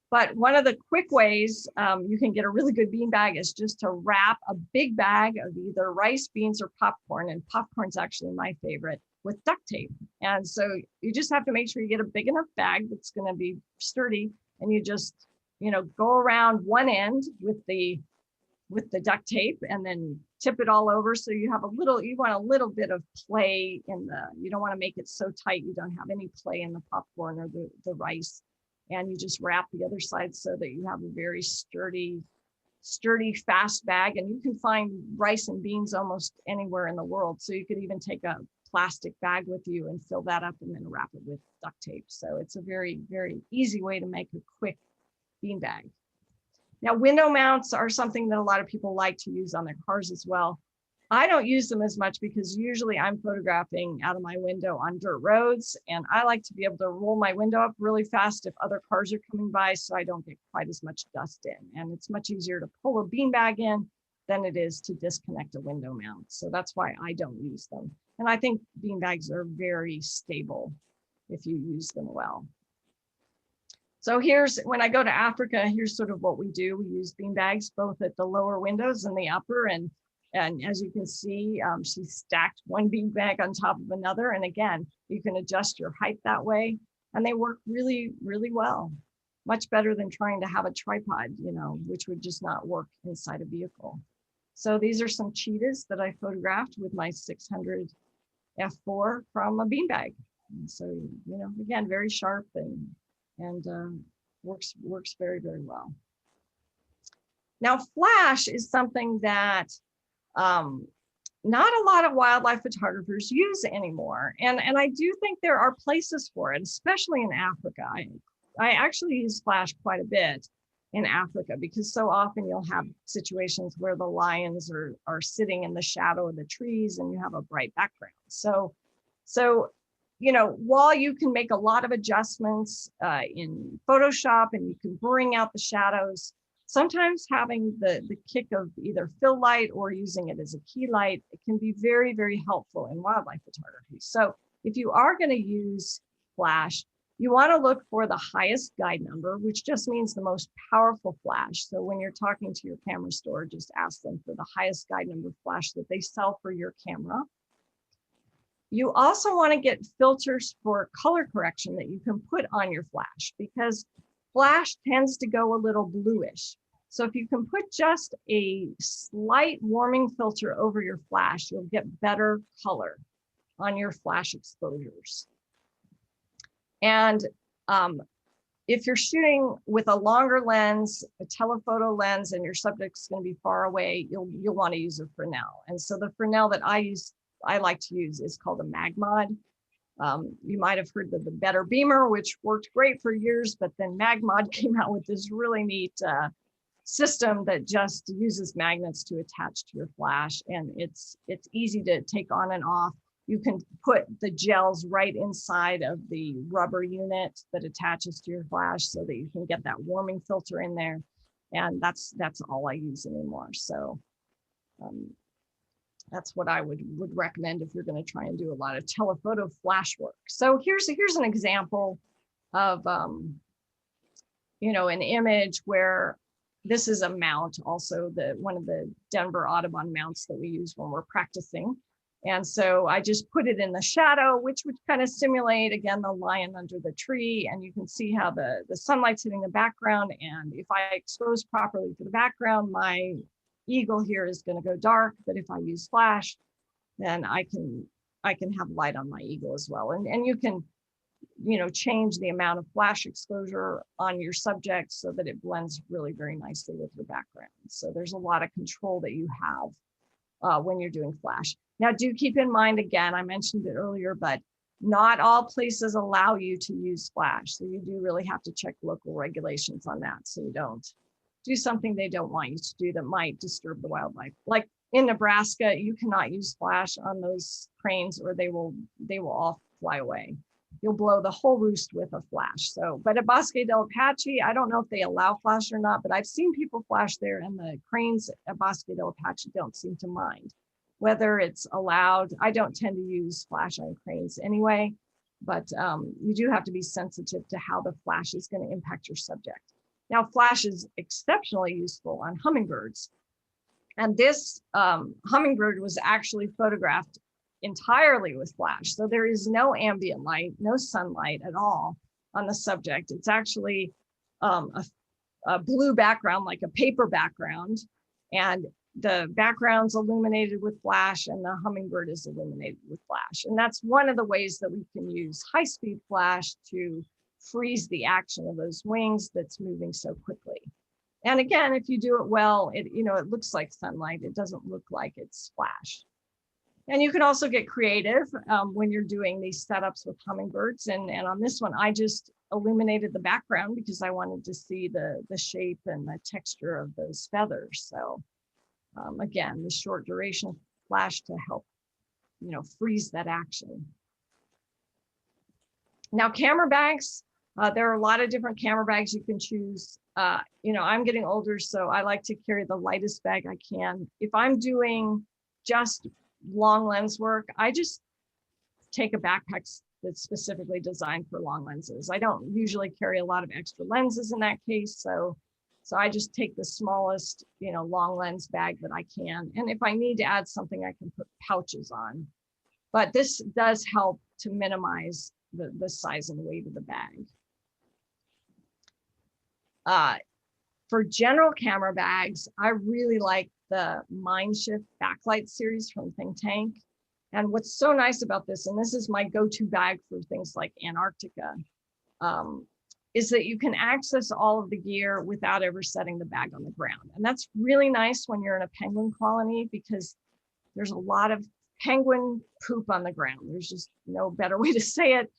D: But one of the quick ways you can get a really good bean bag is just to wrap a big bag of either rice, beans, or popcorn. And popcorn's actually my favorite, with duct tape. And so you just have to make sure you get a big enough bag that's going to be sturdy, and you just, you know, go around one end with the duct tape and then tip it all over. So you have you want a little bit of play you don't want to make it so tight you don't have any play in the popcorn or the rice. And you just wrap the other side so that you have a very sturdy, fast bag. And you can find rice and beans almost anywhere in the world. So you could even take a plastic bag with you and fill that up and then wrap it with duct tape. So it's a very, very easy way to make a quick bean bag. Now, window mounts are something that a lot of people like to use on their cars as well. I don't use them as much because usually I'm photographing out of my window on dirt roads, and I like to be able to roll my window up really fast if other cars are coming by so I don't get quite as much dust in. And it's much easier to pull a bean bag in than it is to disconnect a window mount. So that's why I don't use them. And I think bean bags are very stable if you use them well. So when I go to Africa, here's sort of what we do. We use bean bags both at the lower windows and the upper. And as you can see, she stacked one bean bag on top of another. And again, you can adjust your height that way. And they work really, really well. Much better than trying to have a tripod, you know, which would just not work inside a vehicle. So these are some cheetahs that I photographed with my 600 f4 from a beanbag. So, you know, again, very sharp and works very, very well. Now, flash is something that not a lot of wildlife photographers use anymore. And I do think there are places for it, especially in Africa. I actually use flash quite a bit in Africa because so often you'll have situations where the lions are sitting in the shadow of the trees and you have a bright background. So, you know, while you can make a lot of adjustments in Photoshop and you can bring out the shadows, sometimes having the kick of either fill light or using it as a key light, it can be very, very helpful in wildlife photography. So if you are going to use flash, you want to look for the highest guide number, which just means the most powerful flash. So when you're talking to your camera store, just ask them for the highest guide number flash that they sell for your camera. You also want to get filters for color correction that you can put on your flash because flash tends to go a little bluish. So if you can put just a slight warming filter over your flash, you'll get better color on your flash exposures. And if you're shooting with a longer lens, a telephoto lens, and your subject's going to be far away, you'll want to use a Fresnel. And so the Fresnel that I like to use is called a Magmod. You might have heard of the Better Beamer, which worked great for years, but then Magmod came out with this really neat system that just uses magnets to attach to your flash, and it's easy to take on and off. You can put the gels right inside of the rubber unit that attaches to your flash so that you can get that warming filter in there. And that's all I use anymore. So that's what I would recommend if you're going to try and do a lot of telephoto flash work. So here's an example of you know, an image where this is a mount, also one of the Denver Audubon mounts that we use when we're practicing. And so I just put it in the shadow, which would kind of simulate, again, the lion under the tree. And you can see how the sunlight's hitting the background. And if I expose properly to the background, my eagle here is going to go dark. But if I use flash, then I can have light on my eagle as well. And you can change the amount of flash exposure on your subject so that it blends really very nicely with your background. So there's a lot of control that you have when you're doing flash. Now, do keep in mind, again, I mentioned it earlier, but not all places allow you to use flash. So you do really have to check local regulations on that, so you don't do something they don't want you to do that might disturb the wildlife. Like in Nebraska, you cannot use flash on those cranes or they will all fly away. You'll blow the whole roost with a flash. So, but at Bosque del Apache, I don't know if they allow flash or not, but I've seen people flash there, and the cranes at Bosque del Apache don't seem to mind. Whether it's allowed, I don't tend to use flash on cranes anyway, but you do have to be sensitive to how the flash is going to impact your subject. Now, flash is exceptionally useful on hummingbirds. And this hummingbird was actually photographed entirely with flash. So there is no ambient light, no sunlight at all on the subject. It's actually a blue background, like a paper background. And the background's illuminated with flash and the hummingbird is illuminated with flash. And that's one of the ways that we can use high-speed flash to freeze the action of those wings that's moving so quickly. And again, if you do it well, it looks like sunlight. It doesn't look like it's flash. And you can also get creative when you're doing these setups with hummingbirds. And on this one, I just illuminated the background because I wanted to see the shape and the texture of those feathers. So again, the short duration flash to help, freeze that action. Now, camera bags, there are a lot of different camera bags you can choose. I'm getting older, so I like to carry the lightest bag I can. If I'm doing just long lens work, I just take a backpack that's specifically designed for long lenses. I don't usually carry a lot of extra lenses in that case, so I just take the smallest, long lens bag that I can. And if I need to add something, I can put pouches on. But this does help to minimize the size and weight of the bag. For general camera bags, I really like the Mindshift backlight series from Think Tank. And what's so nice about this, and this is my go-to bag for things like Antarctica, is that you can access all of the gear without ever setting the bag on the ground. And that's really nice when you're in a penguin colony, because there's a lot of penguin poop on the ground. There's just no better way to say it.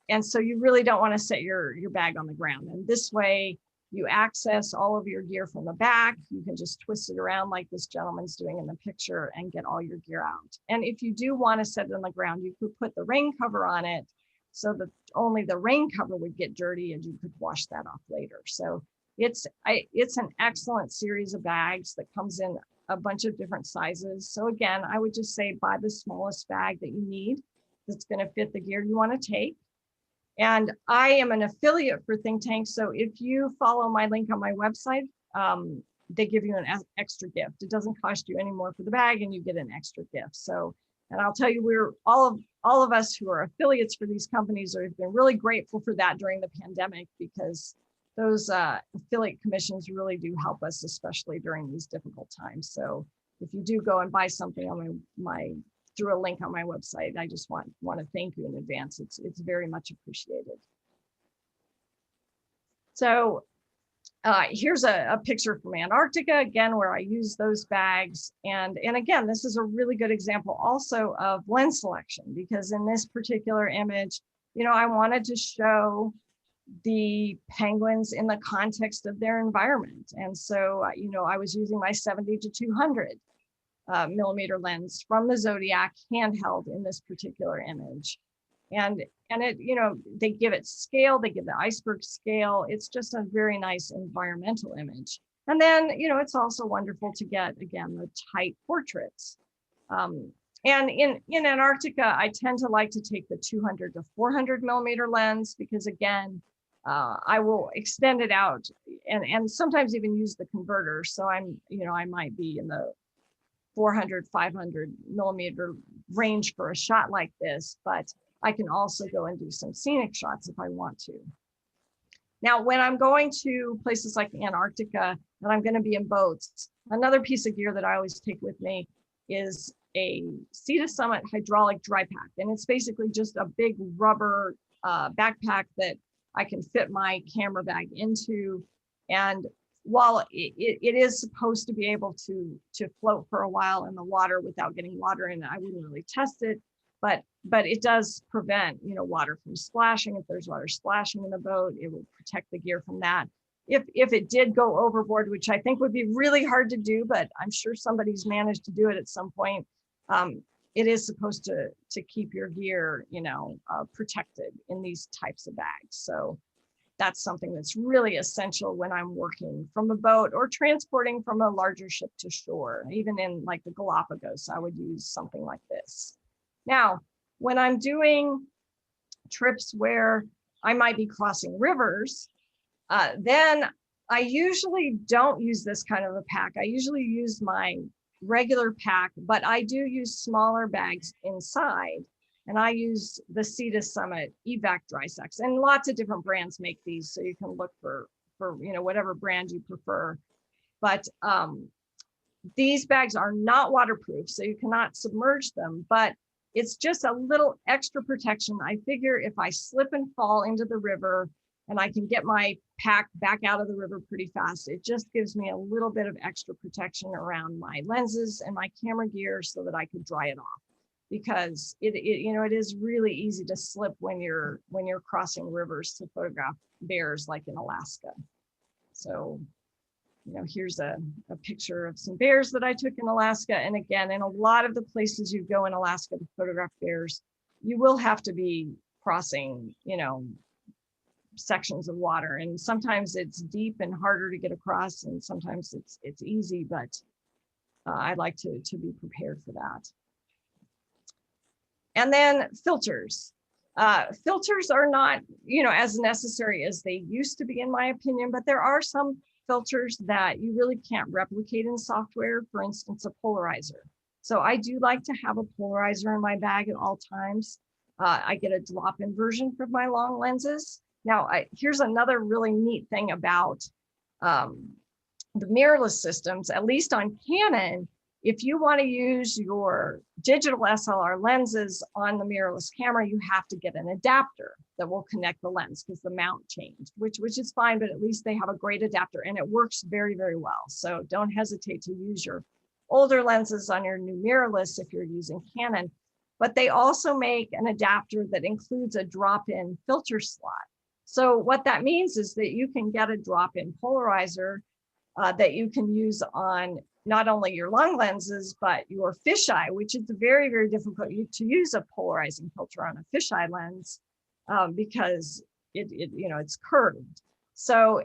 D: And so you really don't want to set your bag on the ground. And this way you access all of your gear from the back. You can just twist it around like this gentleman's doing in the picture and get all your gear out. And if you do want to set it on the ground, you could put the rain cover on it so that only the rain cover would get dirty and you could wash that off later. So it's an excellent series of bags that comes in a bunch of different sizes. So again, I would just say buy the smallest bag that you need that's going to fit the gear you want to take. And I am an affiliate for Think Tank. So if you follow my link on my website, they give you an extra gift. It doesn't cost you any more for the bag and you get an extra gift. So, and I'll tell you, we're all of us who are affiliates for these companies have been really grateful for that during the pandemic, because those affiliate commissions really do help us, especially during these difficult times. So if you do go and buy something on through a link on my website, I just want to thank you in advance. It's very much appreciated. So here's a picture from Antarctica, again, where I use those bags. And again, this is a really good example also of lens selection, because in this particular image, I wanted to show the penguins in the context of their environment. And so, I was using my 70 to 200 millimeter lens from the Zodiac handheld in this particular image. And it, they give it scale, they give the iceberg scale. It's just a very nice environmental image. And then, it's also wonderful to get, again, the tight portraits. And in Antarctica, I tend to like to take the 200 to 400 millimeter lens, because again, I will extend it out and sometimes even use the converter. So I might be in the 400, 500 millimeter range for a shot like this, but I can also go and do some scenic shots if I want to. Now, when I'm going to places like Antarctica and I'm going to be in boats, another piece of gear that I always take with me is a Sea to Summit hydraulic dry pack. And it's basically just a big rubber backpack that I can fit my camera bag into. And while it is supposed to be able to float for a while in the water without getting water in it, I wouldn't really test it, but it does prevent, you know, water from splashing. If there's water splashing in the boat, it will protect the gear from that. If it did go overboard, which I think would be really hard to do, but I'm sure somebody's managed to do it at some point, it is supposed to keep your gear, you know, protected in these types of bags. So that's something that's really essential when I'm working from a boat or transporting from a larger ship to shore. Even in like the Galapagos, I would use something like this. Now, when I'm doing trips where I might be crossing rivers, then I usually don't use this kind of a pack. I usually use my regular pack, but I do use smaller bags inside. And I use the Sea to Summit Evac dry sacks, and lots of different brands make these, so you can look for you know, whatever brand you prefer. But these bags are not waterproof, so you cannot submerge them, but it's just a little extra protection. I figure if I slip and fall into the river and I can get my pack back out of the river pretty fast, it just gives me a little bit of extra protection around my lenses and my camera gear so that I could dry it off. Because it you know, it is really easy to slip when you're crossing rivers to photograph bears, like in Alaska. So, you know, here's a picture of some bears that I took in Alaska. And again, in a lot of the places you go in Alaska to photograph bears, you will have to be crossing, you know, sections of water. And sometimes it's deep and harder to get across, and sometimes it's easy, but I'd like to be prepared for that. And then filters. Filters are not, you know, as necessary as they used to be, in my opinion, but there are some filters that you really can't replicate in software. For instance, a polarizer. So I do like to have a polarizer in my bag at all times. I get a drop-in version for my long lenses. Now, here's another really neat thing about the mirrorless systems, at least on Canon. If you want to use your digital SLR lenses on the mirrorless camera, you have to get an adapter that will connect the lens because the mount changed, which is fine, but at least they have a great adapter and it works very, very well. So don't hesitate to use your older lenses on your new mirrorless if you're using Canon. But they also make an adapter that includes a drop-in filter slot. So what that means is that you can get a drop-in polarizer that you can use on not only your long lenses, but your fisheye, which is very, very difficult to use a polarizing filter on a fisheye lens because you know, it's curved. So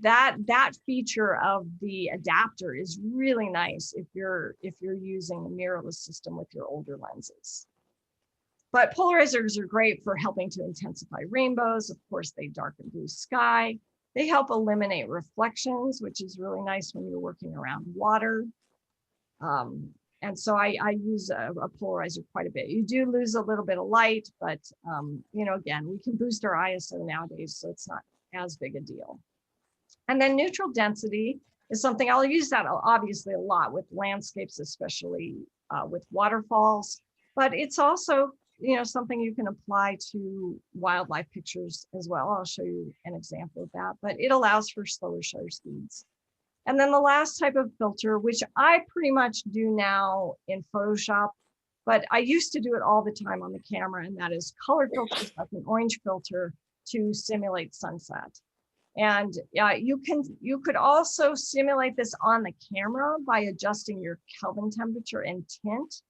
D: that feature of the adapter is really nice if you're using a mirrorless system with your older lenses. But polarizers are great for helping to intensify rainbows. Of course, they darken blue sky. They help eliminate reflections, which is really nice when you're working around water. And so I use a polarizer quite a bit. You do lose a little bit of light, but you know, again, we can boost our ISO nowadays, so it's not as big a deal. And then neutral density is something I'll use that obviously a lot with landscapes, especially with waterfalls, but it's also, you know, something you can apply to wildlife pictures as well. I'll show you an example of that, but it allows for slower shutter speeds. And then the last type of filter, which I pretty much do now in Photoshop, but I used to do it all the time on the camera, and that is color filters, like an orange filter to simulate sunset. And you could also simulate this on the camera by adjusting your Kelvin temperature and tint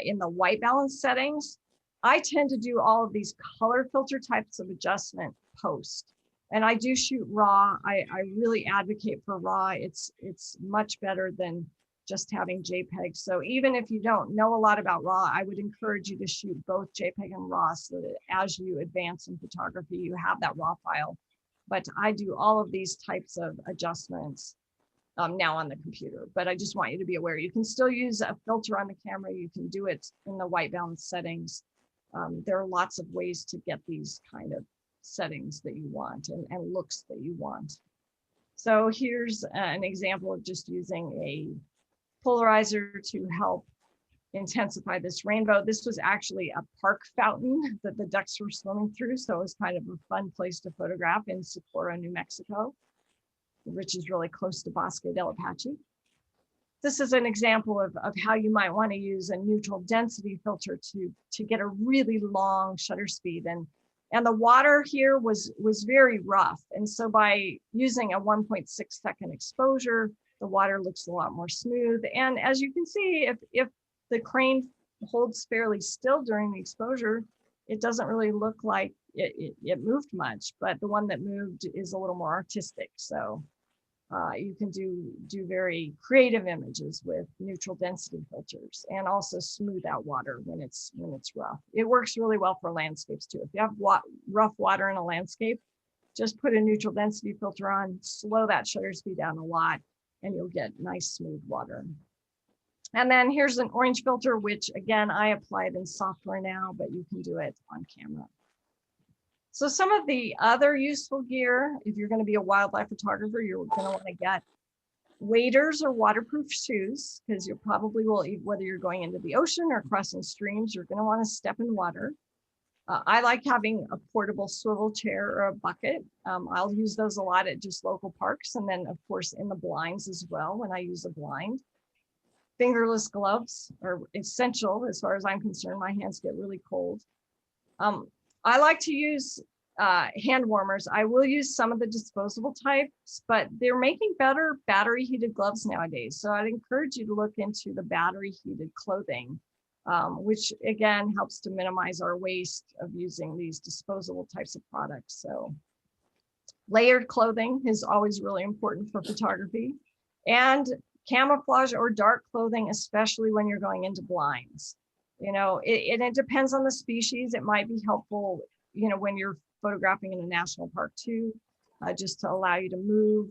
D: in the white balance settings. I tend to do all of these color filter types of adjustment post. And I do shoot RAW. I really advocate for RAW. It's much better than just having JPEG. So even if you don't know a lot about RAW, I would encourage you to shoot both JPEG and RAW so that as you advance in photography, you have that RAW file. But I do all of these types of adjustments now on the computer. But I just want you to be aware, you can still use a filter on the camera. You can do it in the white balance settings. There are lots of ways to get these kind of settings that you want and looks that you want. So here's an example of just using a polarizer to help intensify this rainbow. This was actually a park fountain that the ducks were swimming through. So it was kind of a fun place to photograph in Socorro, New Mexico, which is really close to Bosque del Apache. This is an example of how you might want to use a neutral density filter to get a really long shutter speed. And the water here was very rough. And so by using a 1.6 second exposure, the water looks a lot more smooth. And as you can see, if the crane holds fairly still during the exposure, it doesn't really look like it moved much, but the one that moved is a little more artistic. So you can do very creative images with neutral density filters and also smooth out water when it's rough. It works really well for landscapes too. If you have rough water in a landscape, just put a neutral density filter on, slow that shutter speed down a lot, and you'll get nice smooth water. And then here's an orange filter, which again, I applied in software now, but you can do it on camera. So some of the other useful gear, if you're going to be a wildlife photographer, you're going to want to get waders or waterproof shoes, because you probably will, whether you're going into the ocean or crossing streams, you're going to want to step in water. I like having a portable swivel chair or a bucket. I'll use those a lot at just local parks. And then of course in the blinds as well, when I use a blind. Fingerless gloves are essential as far as I'm concerned. My hands get really cold. I like to use hand warmers. I will use some of the disposable types, but they're making better battery heated gloves nowadays. So I'd encourage you to look into the battery heated clothing, which again helps to minimize our waste of using these disposable types of products. So layered clothing is always really important for photography, and camouflage or dark clothing, especially when you're going into blinds. You know, it depends on the species. It might be helpful, you know, when you're photographing in a national park too, just to allow you to move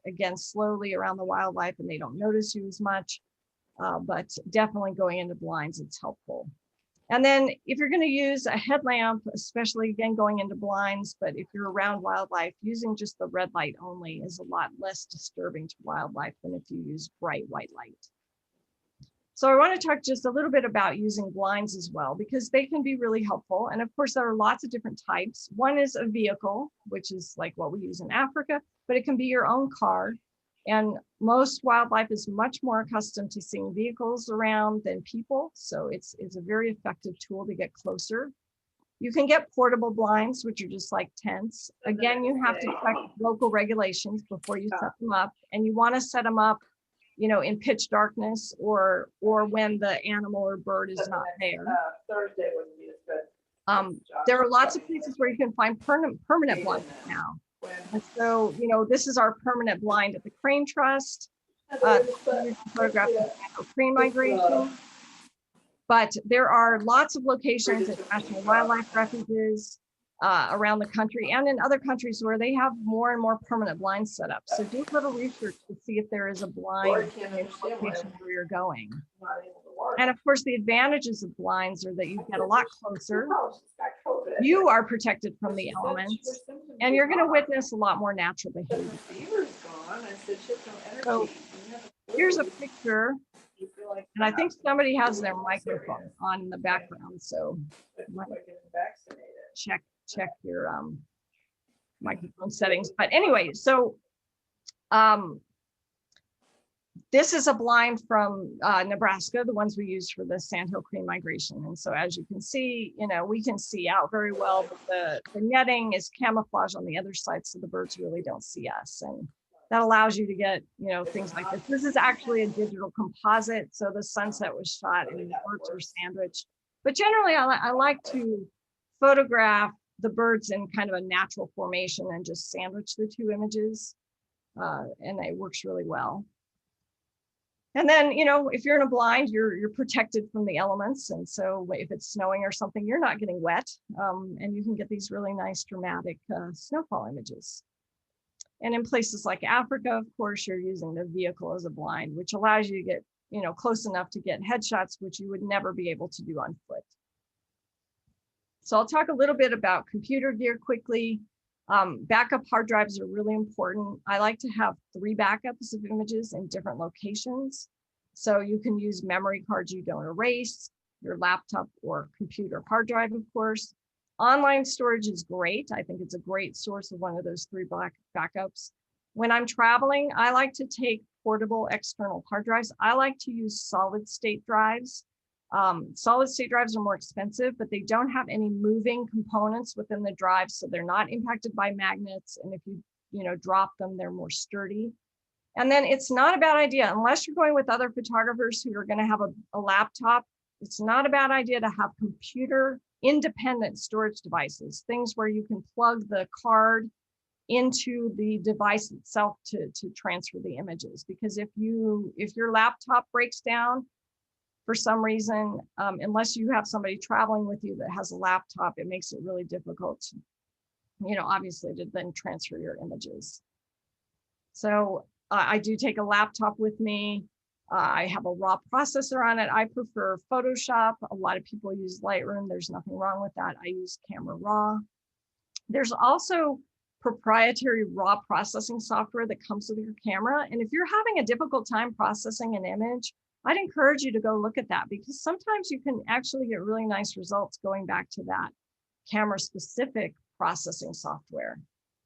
D: again slowly around the wildlife and they don't notice you as much. But definitely going into blinds, it's helpful. And then if you're going to use a headlamp, especially again going into blinds, but if you're around wildlife, using just the red light only is a lot less disturbing to wildlife than if you use bright white light. So I want to talk just a little bit about using blinds as well, because they can be really helpful. And of course, there are lots of different types. One is a vehicle, which is like what we use in Africa, but it can be your own car. And most wildlife is much more accustomed to seeing vehicles around than people. So it's a very effective tool to get closer. You can get portable blinds, which are just like tents. Again, you have to check local regulations before you set them up. And you want to set them up, you know, in pitch darkness or when the animal or bird is not there.
E: Thursday wouldn't be as good.
D: There are lots of places where you can find permanent blinds now. And so, you know, this is our permanent blind at the Crane Trust. Photograph of crane migration. But there are lots of locations at national wildlife refuges around the country and in other countries where they have more and more permanent blinds set up. So do a little research to see if there is a blind location where you're going. And of course, the advantages of blinds are that you get a lot closer. You are protected from the elements, and you're going to witness a lot more natural behavior. So here's a picture, and I think somebody has their microphone on in the background. So check your microphone settings. But anyway, so this is a blind from Nebraska, the ones we use for the sandhill crane migration. And so as you can see, you know, we can see out very well, but the netting is camouflage on the other side, so the birds really don't see us. And that allows you to get, you know, things like this. This is actually a digital composite. So the sunset was shot and the birds are sandwiched. But generally, I like to photograph the birds in kind of a natural formation and just sandwich the two images. And it works really well. And then, you know, if you're in a blind, you're protected from the elements. And so if it's snowing or something, you're not getting wet. And you can get these really nice dramatic snowfall images. And in places like Africa, of course, you're using the vehicle as a blind, which allows you to get, you know, close enough to get headshots, which you would never be able to do on foot. So I'll talk a little bit about computer gear quickly. Backup hard drives are really important. I like to have 3 backups of images in different locations. So you can use memory cards you don't erase, your laptop or computer hard drive, of course. Online storage is great. I think it's a great source of one of those 3 backups. When I'm traveling, I like to take portable external hard drives. I like to use solid state drives. Solid state drives are more expensive, but they don't have any moving components within the drive, so they're not impacted by magnets. And if you drop them, they're more sturdy. And then it's not a bad idea, unless you're going with other photographers who are going to have a laptop, it's not a bad idea to have computer independent storage devices, things where you can plug the card into the device itself to transfer the images. Because if your laptop breaks down for some reason, unless you have somebody traveling with you that has a laptop, it makes it really difficult, obviously to then transfer your images. So I do take a laptop with me. I have a raw processor on it. I prefer Photoshop. A lot of people use Lightroom. There's nothing wrong with that. I use Camera Raw. There's also proprietary raw processing software that comes with your camera. And if you're having a difficult time processing an image, I'd encourage you to go look at that, because sometimes you can actually get really nice results going back to that camera specific processing software.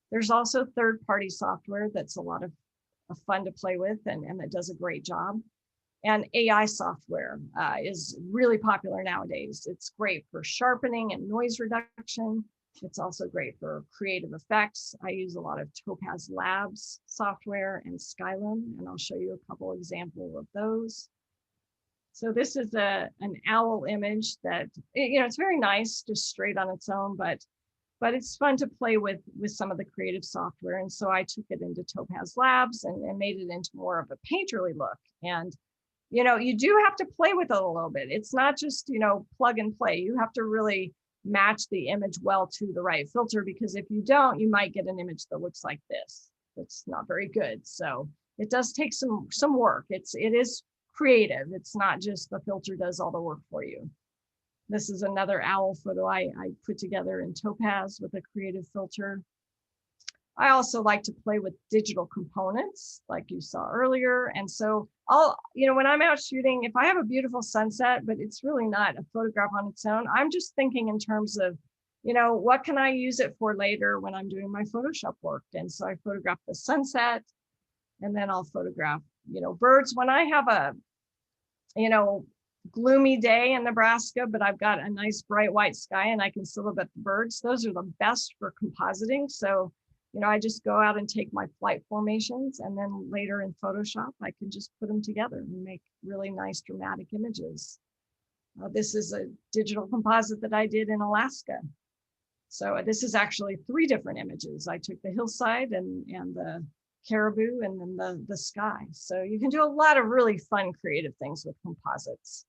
D: There's also third-party software that's a lot of fun to play with and that does a great job. And AI software is really popular nowadays. It's great for sharpening and noise reduction. It's also great for creative effects. I use a lot of Topaz Labs software and Skylum, and I'll show you a couple examples of those. So this is an owl image that, it's very nice, just straight on its own, but it's fun to play with some of the creative software. And so I took it into Topaz Labs and made it into more of a painterly look. And, you do have to play with it a little bit. It's not just, plug and play. You have to really match the image well to the right filter, because if you don't, you might get an image that looks like this. It's not very good. So it does take some work. It is creative. It's not just the filter does all the work for you. This is another owl photo I put together in Topaz with a creative filter. I also like to play with digital components like you saw earlier. And so when I'm out shooting, if I have a beautiful sunset, but it's really not a photograph on its own, I'm just thinking in terms of, what can I use it for later when I'm doing my Photoshop work? And so I photograph the sunset, and then I'll photograph, birds. When I have a, gloomy day in Nebraska, but I've got a nice bright white sky and I can still look at the birds, those are the best for compositing. So, I just go out and take my flight formations, and then later in Photoshop, I can just put them together and make really nice dramatic images. This is a digital composite that I did in Alaska. So this is actually 3 different images. I took the hillside and the caribou and then the sky. So you can do a lot of really fun creative things with composites.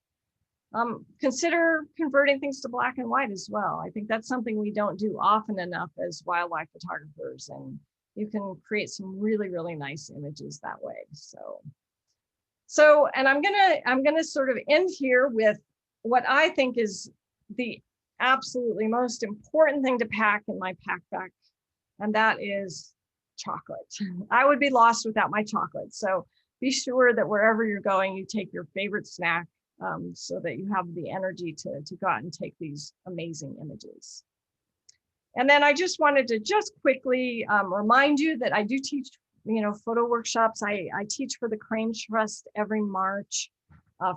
D: Consider converting things to black and white as well. I think that's something we don't do often enough as wildlife photographers, and you can create some really, really nice images that way. So, and I'm gonna sort of end here with what I think is the absolutely most important thing to pack in my packback, and that is chocolate. I would be lost without my chocolate. So be sure that wherever you're going, you take your favorite snack, so that you have the energy to go out and take these amazing images. And then I just wanted to quickly remind you that I do teach, photo workshops. I teach for the Crane Trust every March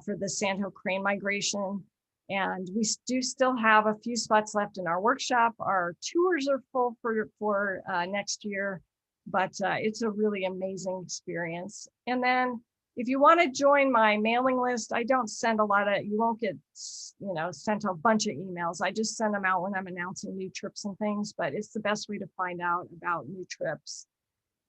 D: for the Sandhill crane migration. And we do still have a few spots left in our workshop. Our tours are full for next year, but it's a really amazing experience. And then if you want to join my mailing list, I don't send you won't get, sent a bunch of emails. I just send them out when I'm announcing new trips and things, but it's the best way to find out about new trips.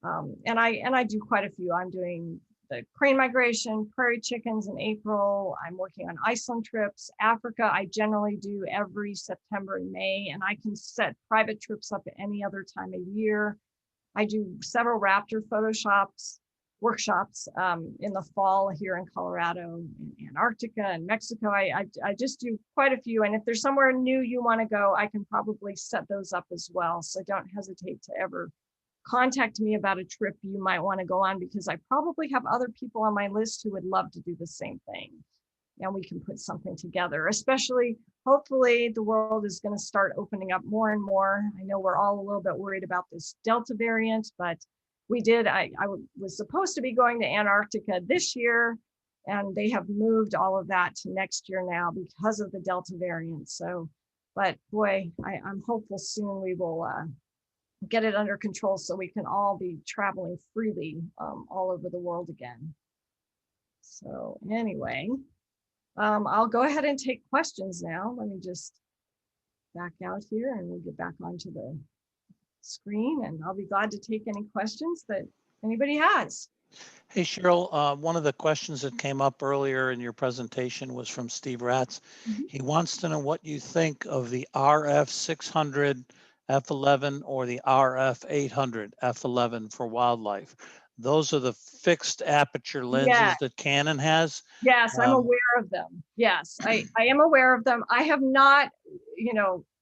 D: And I do quite a few. I'm doing the crane migration, prairie chickens in April. I'm working on Iceland trips. Africa, I generally do every September and May, and I can set private trips up at any other time of year. I do several raptor workshops in the fall here in Colorado, in Antarctica and Mexico. I just do quite a few. And if there's somewhere new you want to go, I can probably set those up as well. So don't hesitate to ever contact me about a trip you might want to go on, because I probably have other people on my list who would love to do the same thing. And we can put something together, especially hopefully the world is going to start opening up more and more. I know we're all a little bit worried about this Delta variant, but I was supposed to be going to Antarctica this year, and they have moved all of that to next year now because of the Delta variant. So, but boy, I'm hopeful soon we will get it under control so we can all be traveling freely all over the world again. So anyway, I'll go ahead and take questions now. Let me just back out here and we'll get back onto the screen, and I'll be glad to take any questions that anybody has.
A: Hey, Cheryl, one of the questions that came up earlier in your presentation was from Steve Ratz.
D: Mhm.
A: He wants to know what you think of the RF 600 f11 or the RF 800 f11 for wildlife. Those are the fixed aperture lenses
D: Yeah.
A: that Canon has.
D: Yes, I'm aware of them. Yes, I am aware of them. I have not,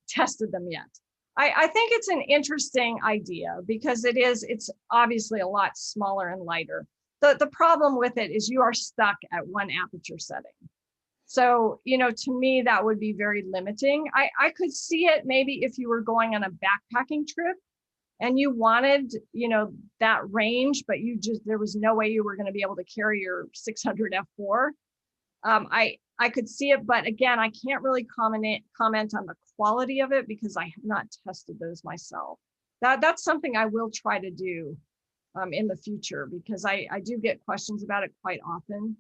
D: tested them yet. I think it's an interesting idea because it's obviously a lot smaller and lighter. The problem with it is you are stuck at one aperture setting. So, to me, that would be very limiting. I could see it maybe if you were going on a backpacking trip and you wanted, that range, but there was no way you were going to be able to carry your 600 f4. I could see it, but again, I can't really comment on the quality of it because I have not tested those myself. That's something I will try to do in the future, because I do get questions about it quite often.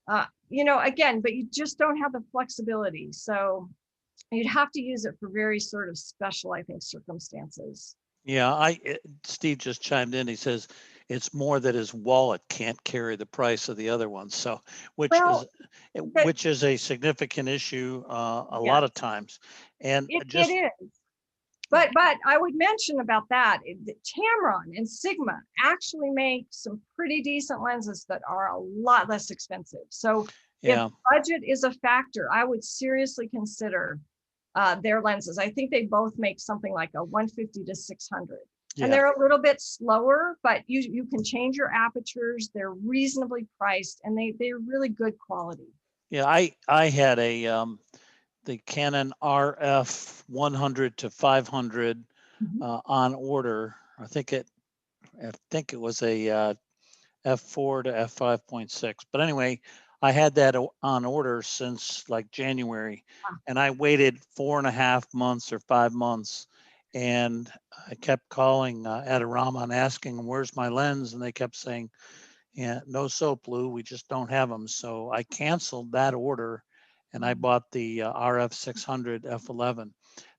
D: Again, but you just don't have the flexibility. So you'd have to use it for very sort of special, I think, circumstances.
A: Yeah, Steve just chimed in. He says it's more that his wallet can't carry the price of the other ones. So, which is a significant issue a lot of times. And
D: it is. But I would mention about that, Tamron and Sigma actually make some pretty decent lenses that are a lot less expensive. So if budget is a factor, I would seriously consider their lenses. I think they both make something like a 150 to 600. Yeah. And they're a little bit slower, but you can change your apertures. They're reasonably priced, and they're really good quality.
A: Yeah, I had the Canon RF 100 to 500 on order. I think it was a f4 to f5.6. But anyway, I had that on order since like January, and I waited 4.5 months or 5 months, and I kept calling Adorama and asking them, where's my lens? And they kept saying, yeah, no soap, Lou, we just don't have them. So I canceled that order, and I bought the RF 600 f11.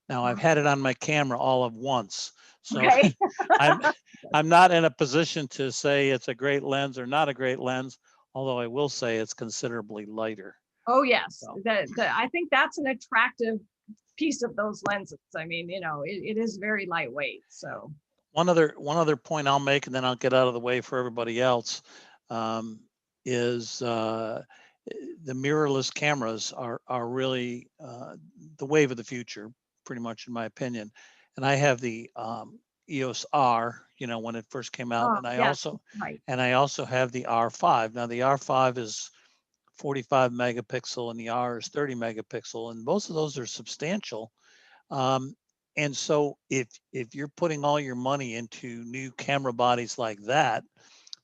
A: Now I've had it on my camera all of once. So okay. I'm not in a position to say it's a great lens or not a great lens, although I will say it's considerably lighter.
D: Oh yes, so. I think that's an attractive piece of those lenses. I mean, it is very lightweight. So
A: one other point I'll make, and then I'll get out of the way for everybody else, is the mirrorless cameras are really the wave of the future, pretty much in my opinion. And I have the EOS R, when it first came out, and I also have the R5. Now the R5 is 45 megapixel and the R is 30 megapixel, and both of those are substantial. And so if you're putting all your money into new camera bodies like that,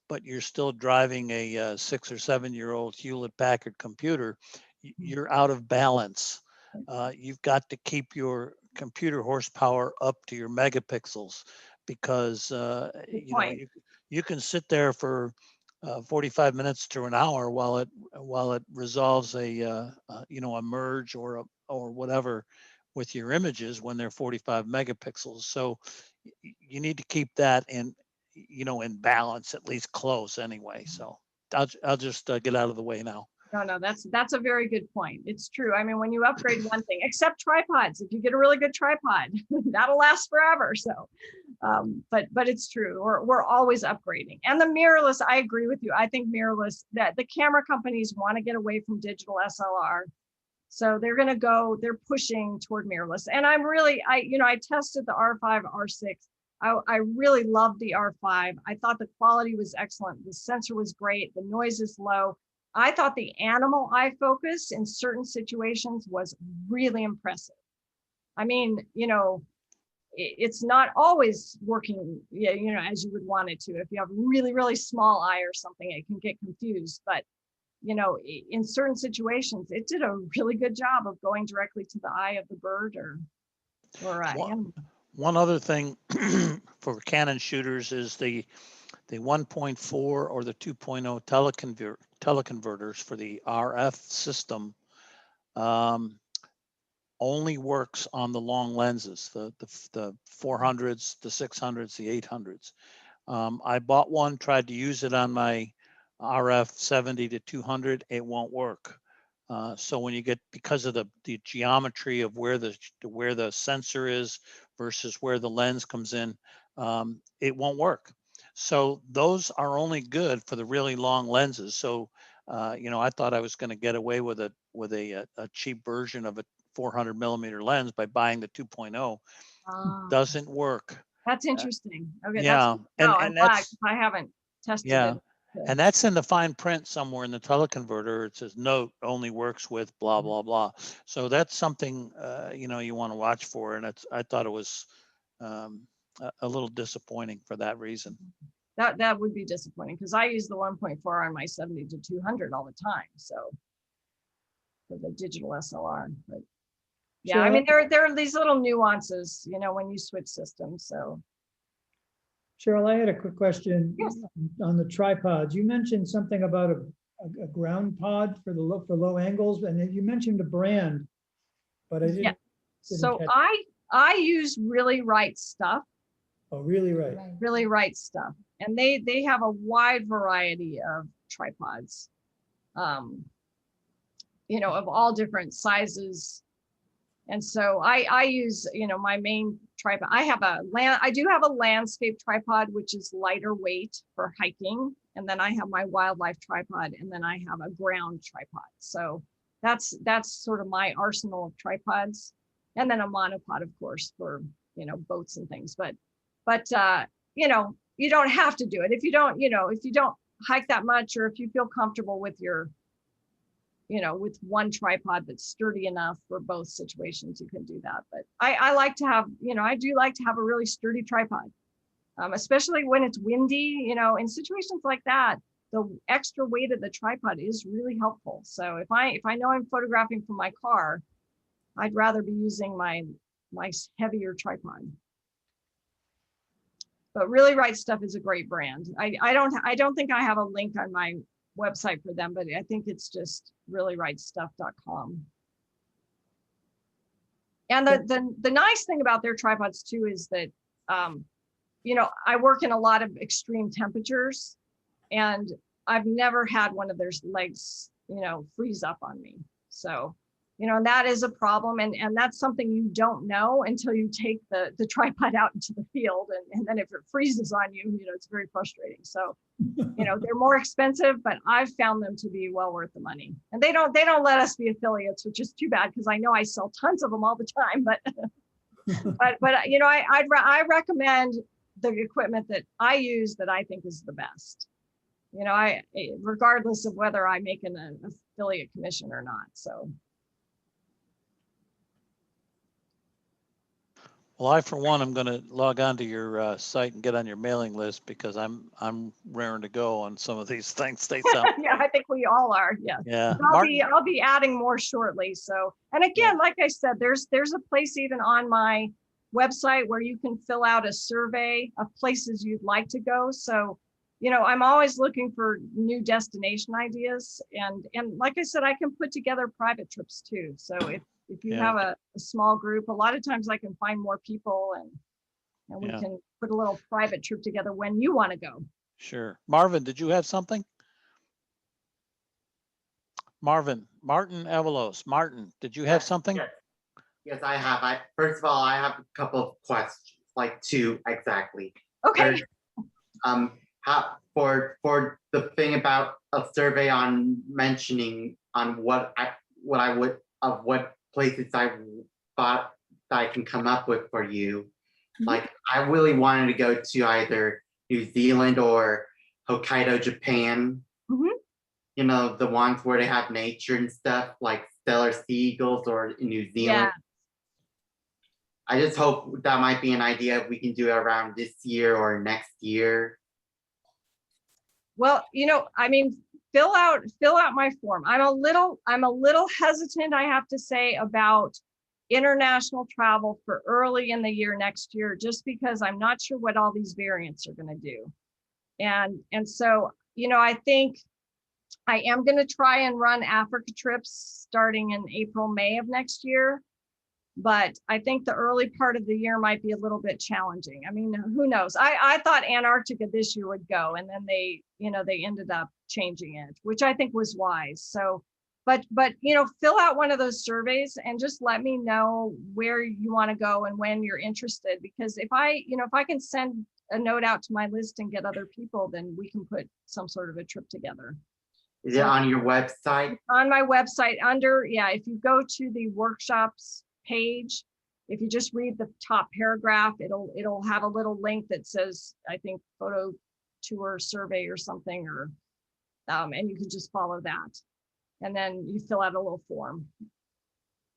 A: but you're still driving a 6 or 7 year old Hewlett Packard computer, you're out of balance. You've got to keep your computer horsepower up to your megapixels, because you can sit there for 45 minutes to an hour while it resolves a merge or whatever with your images when they're 45 megapixels. So you need to keep that in balance, at least close anyway. So I'll just get out of the way now.
D: No, that's a very good point. It's true. I mean, when you upgrade one thing, except tripods, if you get a really good tripod, that'll last forever. So, but it's true. We're always upgrading. And the mirrorless, I agree with you. I think mirrorless, that the camera companies want to get away from digital SLR. So they're pushing toward mirrorless. And I tested the R5, R6. I really loved the R5. I thought the quality was excellent. The sensor was great. The noise is low. I thought the animal eye focus in certain situations was really impressive. I mean, you know, it's not always working, you know, as you would want it to. If you have really, really small eye or something, it can get confused. But, you know, in certain situations, it did a really good job of going directly to the eye of the bird or animal.
A: One other thing for Canon shooters is the 1.4 or the 2.0 teleconverters for the RF system only works on the long lenses, the 400s, the 600s, the 800s. I bought one, tried to use it on my RF 70 to 200, it won't work. So when you get, because of the geometry of where the sensor is versus where the lens comes in, it won't work. So those are only good for the really long lenses. So you know, I thought I was going to get away with a cheap version of a 400 millimeter lens by buying the 2.0. Doesn't work.
D: That's interesting. Okay,
A: Yeah,
D: I'm glad I haven't tested it.
A: And that's in the fine print somewhere in the teleconverter. It says note only works with blah blah blah. So that's something you know, you want to watch for. And I thought it was a little disappointing for that reason.
D: That would be disappointing because I use the 1.4 on my 70 to 200 all the time. So for the digital SLR, but yeah, I mean there are these little nuances, you know, when you switch systems. So.
C: Cheryl, I had a quick question.
D: Yes.
C: On the tripods. You mentioned something about a ground pod for low angles, and then you mentioned a brand, but I didn't.
D: Yeah. So I use Really Right Stuff.
C: Oh, Really Right.
D: Really Right Stuff, and they have a wide variety of tripods, you know, of all different sizes. And so I use, you know, my main tripod. I do have a landscape tripod, which is lighter weight for hiking. And then I have my wildlife tripod, and then I have a ground tripod. So that's sort of my arsenal of tripods. And then a monopod, of course, for, you know, boats and things. But you know, you don't have to do it. If you don't, you know, if you don't hike that much, or if you feel comfortable with your, you know, with one tripod that's sturdy enough for both situations, you can do that. But I like to have, you know, I do like to have a really sturdy tripod, especially when it's windy, you know, in situations like that, the extra weight of the tripod is really helpful. So if I know I'm photographing from my car, I'd rather be using my heavier tripod. But Really Right Stuff is a great brand. I don't think I have a link on my website for them, but I think it's just reallyrightstuff.com. And the nice thing about their tripods too is that, you know, I work in a lot of extreme temperatures, and I've never had one of their legs, you know, freeze up on me. So, you know, and that is a problem. And that's something you don't know until you take the tripod out into the field. And then if it freezes on you, you know, it's very frustrating. So, you know, they're more expensive, but I've found them to be well worth the money. And they don't let us be affiliates, which is too bad, because I know I sell tons of them all the time. But but you know, I recommend the equipment that I use that I think is the best. You know, regardless of whether I make an affiliate commission or not. So.
A: Well, I, for one, I'm going to log on to your site and get on your mailing list, because I'm raring to go on some of these things. They sound.
D: Yeah, I think we all are. Yeah.
A: Yeah.
D: I'll be adding more shortly. So, and again, like I said, there's a place even on my website where you can fill out a survey of places you'd like to go. So, you know, I'm always looking for new destination ideas, and like I said, I can put together private trips too. So if you have a small group, a lot of times I can find more people, and we can put a little private trip together when you want to go.
A: Sure. Marvin, did you have something? Martin Avalos. Martin, did you have something?
F: Yes, I have. First of all, I have a couple of questions, like two exactly.
D: Okay.
F: First, for the thing about a survey on mentioning on what places I thought that I can come up with for you. Like I really wanted to go to either New Zealand or Hokkaido, Japan.
D: Mhm.
F: You know, the ones where they have nature and stuff, like stellar seagulls, or in New Zealand.
D: Yeah.
F: I just hope that might be an idea if we can do it around this year or next year.
D: Well, I mean, fill out my form. I'm a little hesitant, I have to say, about international travel for early in the year next year, just because I'm not sure what all these variants are going to do. And so, I think I am going to try and run Africa trips starting in April, May of next year. But I think the early part of the year might be a little bit challenging. I mean, who knows? I thought Antarctica this year would go, and then they ended up changing it, which I think was wise. So, but fill out one of those surveys and just let me know where you want to go and when you're interested. Because if I can send a note out to my list and get other people, then we can put some sort of a trip together.
F: Is it on your website?
D: On my website if you go to the workshops page, if you just read the top paragraph, it'll have a little link that says, I think, photo tour survey or something, or and you can just follow that, and then you fill out a little form.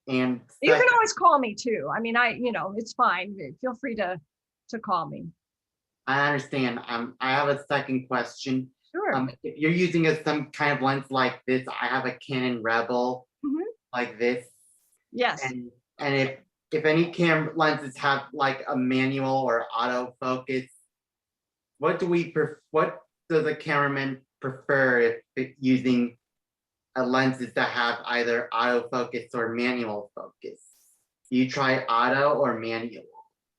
F: And
D: You can always call me too. I mean, it's fine. Feel free to call me.
F: I understand. I have a second question.
D: Sure.
F: If you're using some kind of lens like this, I have a Canon Rebel
D: Mhm.
F: like this.
D: Yes.
F: And if any camera lenses have like a manual or autofocus, what does a cameraman prefer if using lenses that have either autofocus or manual focus? Do you try auto or manual?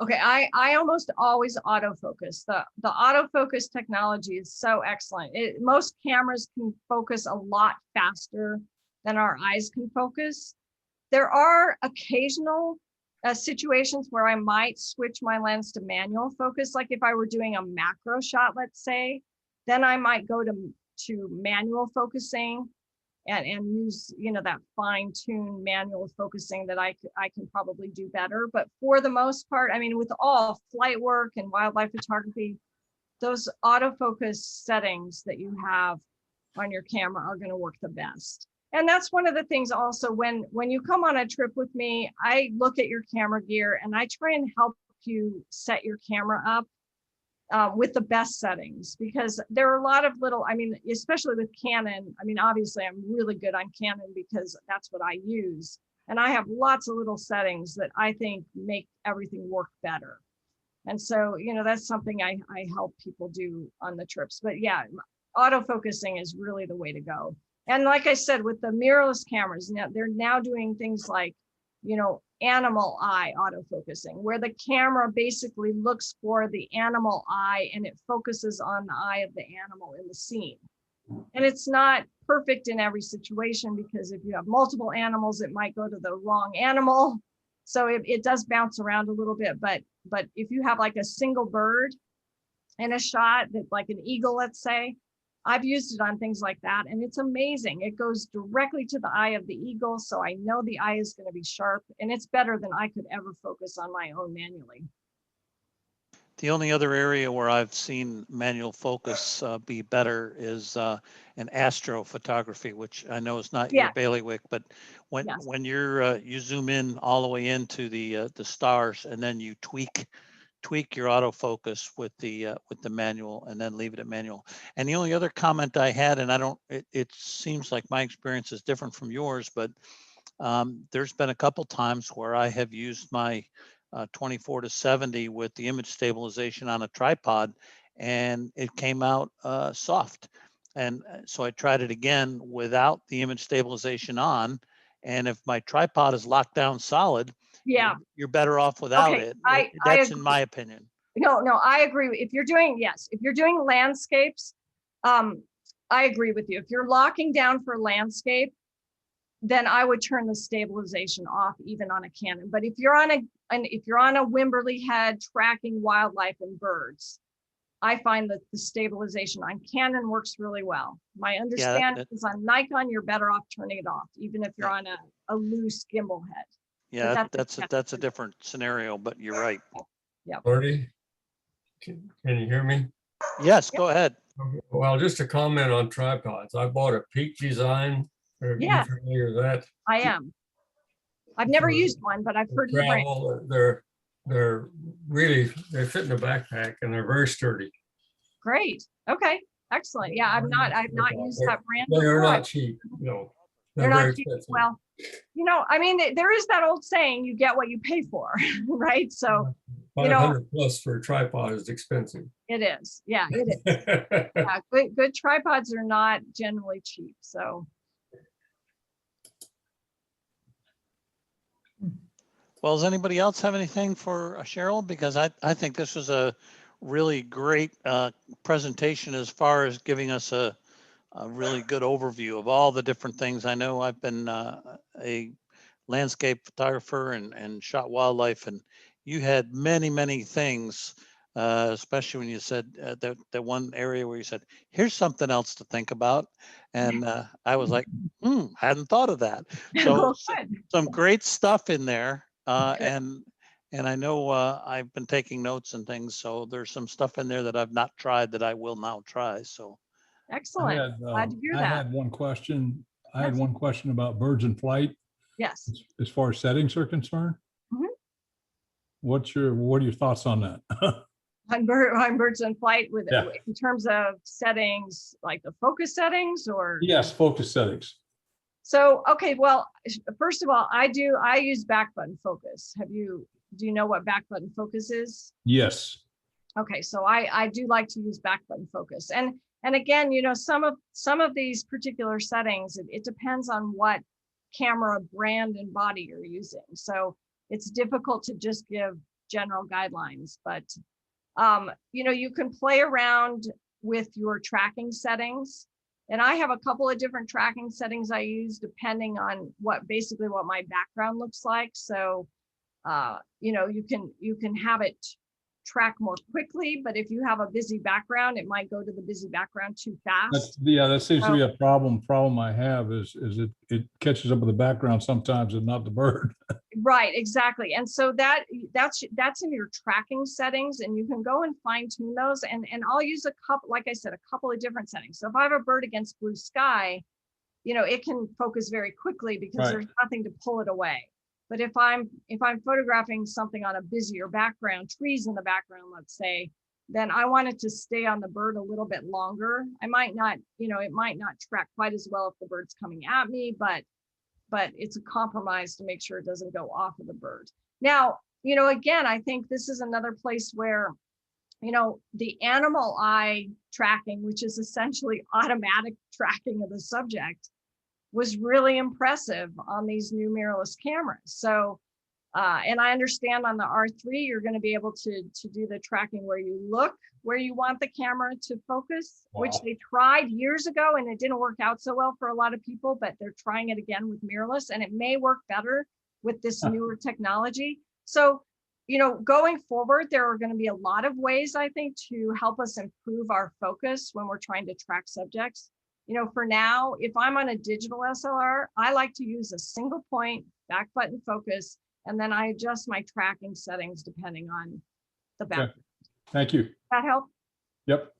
D: Okay, I almost always autofocus. The autofocus technology is so excellent. Most cameras can focus a lot faster than our eyes can focus. There are occasional situations where I might switch my lens to manual focus. Like if I were doing a macro shot, let's say, then I might go to manual focusing and use, that fine-tuned manual focusing that I can probably do better. But for the most part, I mean, with all flight work and wildlife photography, those autofocus settings that you have on your camera are going to work the best. And that's one of the things also, when you come on a trip with me, I look at your camera gear and I try and help you set your camera up with the best settings, because there are a lot of little, I mean, especially with Canon, I mean, obviously I'm really good on Canon because that's what I use. And I have lots of little settings that I think make everything work better. And so, that's something I help people do on the trips. But yeah, autofocusing is really the way to go. And like I said, with the mirrorless cameras, now they're now doing things like, animal eye autofocusing, where the camera basically looks for the animal eye and it focuses on the eye of the animal in the scene. And it's not perfect in every situation, because if you have multiple animals, it might go to the wrong animal. So it does bounce around a little bit, but if you have like a single bird in a shot, that like an eagle, let's say, I've used it on things like that, and it's amazing. It goes directly to the eye of the eagle, so I know the eye is going to be sharp, and it's better than I could ever focus on my own manually.
A: The only other area where I've seen manual focus be better is in astrophotography, which I know is not your bailiwick, but when you're you zoom in all the way into the stars, and then you tweak your autofocus with the manual, and then leave it at manual. And the only other comment I had, and it seems like my experience is different from yours, but there's been a couple times where I have used my 24-70 with the image stabilization on a tripod, and it came out soft. And so I tried it again without the image stabilization on. And if my tripod is locked down solid, you're better off without it. That's in my opinion.
D: No, I agree. If you're doing landscapes, I agree with you. If you're locking down for landscape, then I would turn the stabilization off even on a Canon. But if you're on a Wimberley head tracking wildlife and birds, I find that the stabilization on Canon works really well. My understanding is on Nikon, you're better off turning it off, even if you're on a loose gimbal head.
A: Yeah, that's a different scenario, but you're right.
G: Marty, can you hear me?
A: Yes, go ahead.
G: Well, just a comment on tripods. I bought a Peak Design. Are you
D: Yeah.
G: familiar with that?
D: I am. I've never
G: For-
D: used one, but I've
G: for
D: heard of the brand.
G: travel, they fit in a backpack and they're very sturdy.
D: Great. Okay. Excellent. Yeah, I've not used that brand
G: They are
D: before.
G: not cheap, no.
D: They're
G: very
D: not cheap.
G: expensive.
D: Well, I mean, there is that old saying, you get what you pay for, right? So
G: 500 plus for a tripod is expensive.
D: it is. Yeah, it is. Yeah, good tripods are not generally cheap. So
A: Well, does anybody else have anything for Cheryl? Because I think this was a really great presentation as far as giving us a really good overview of all the different things. I know I've been a landscape photographer and shot wildlife, and you had many things, especially when you said that one area where you said, here's something else to think about. And I was like, hadn't thought of that. So
D: good.
A: some great stuff in there.
D: Good.
A: And I know I've been taking notes and things, so there's some stuff in there that I've not tried that I will now try. So
D: Excellent. Glad to hear
H: I
D: that.
H: had one question. I had
D: Yes.
H: one question about birds in flight
D: Yes.
H: as far as settings are concerned.
D: Mhm.
H: What are your thoughts on that?
D: On birds in flight with
H: Yeah.
D: in terms of settings, like the focus settings or?
H: Yes, focus settings.
D: So, okay, well, first of all, I use back button focus. Do you know what back button focus is?
H: Yes.
D: Okay, so I do like to use back button focus. And again, some of these particular settings, it depends on what camera brand and body you're using. So it's difficult to just give general guidelines, but you can play around with your tracking settings. And I have a couple of different tracking settings I use depending on what my background looks like. So, you can have it track more quickly, but if you have a busy background, it might go to the busy background too fast.
H: That seems to be a problem I have is it catches up with the background sometimes and not the bird.
D: Right, exactly. And so that's in your tracking settings, and you can go and fine tune those. And I'll use a couple of different settings. So if I have a bird against blue sky, it can focus very quickly because
H: Right.
D: there's nothing to pull it away. But if I'm photographing something on a busier background, trees in the background, let's say, then I want it to stay on the bird a little bit longer. I might not, it might not track quite as well if the bird's coming at me, but it's a compromise to make sure it doesn't go off of the bird. Now, again, I think this is another place where, the animal eye tracking, which is essentially automatic tracking of the subject, was really impressive on these new mirrorless cameras. So, and I understand on the R3, you're going to be able to do the tracking where you look where you want the camera to focus, which
H: Wow.
D: they tried years ago and it didn't work out so well for a lot of people, but they're trying it again with mirrorless and it may work better with this newer technology. So, going forward, there are going to be a lot of ways, I think, to help us improve our focus when we're trying to track subjects. For now, if I'm on a digital SLR, I like to use a single point back button focus, and then I adjust my tracking settings depending on the background.
H: Okay. Thank you.
D: That help?
H: Yep.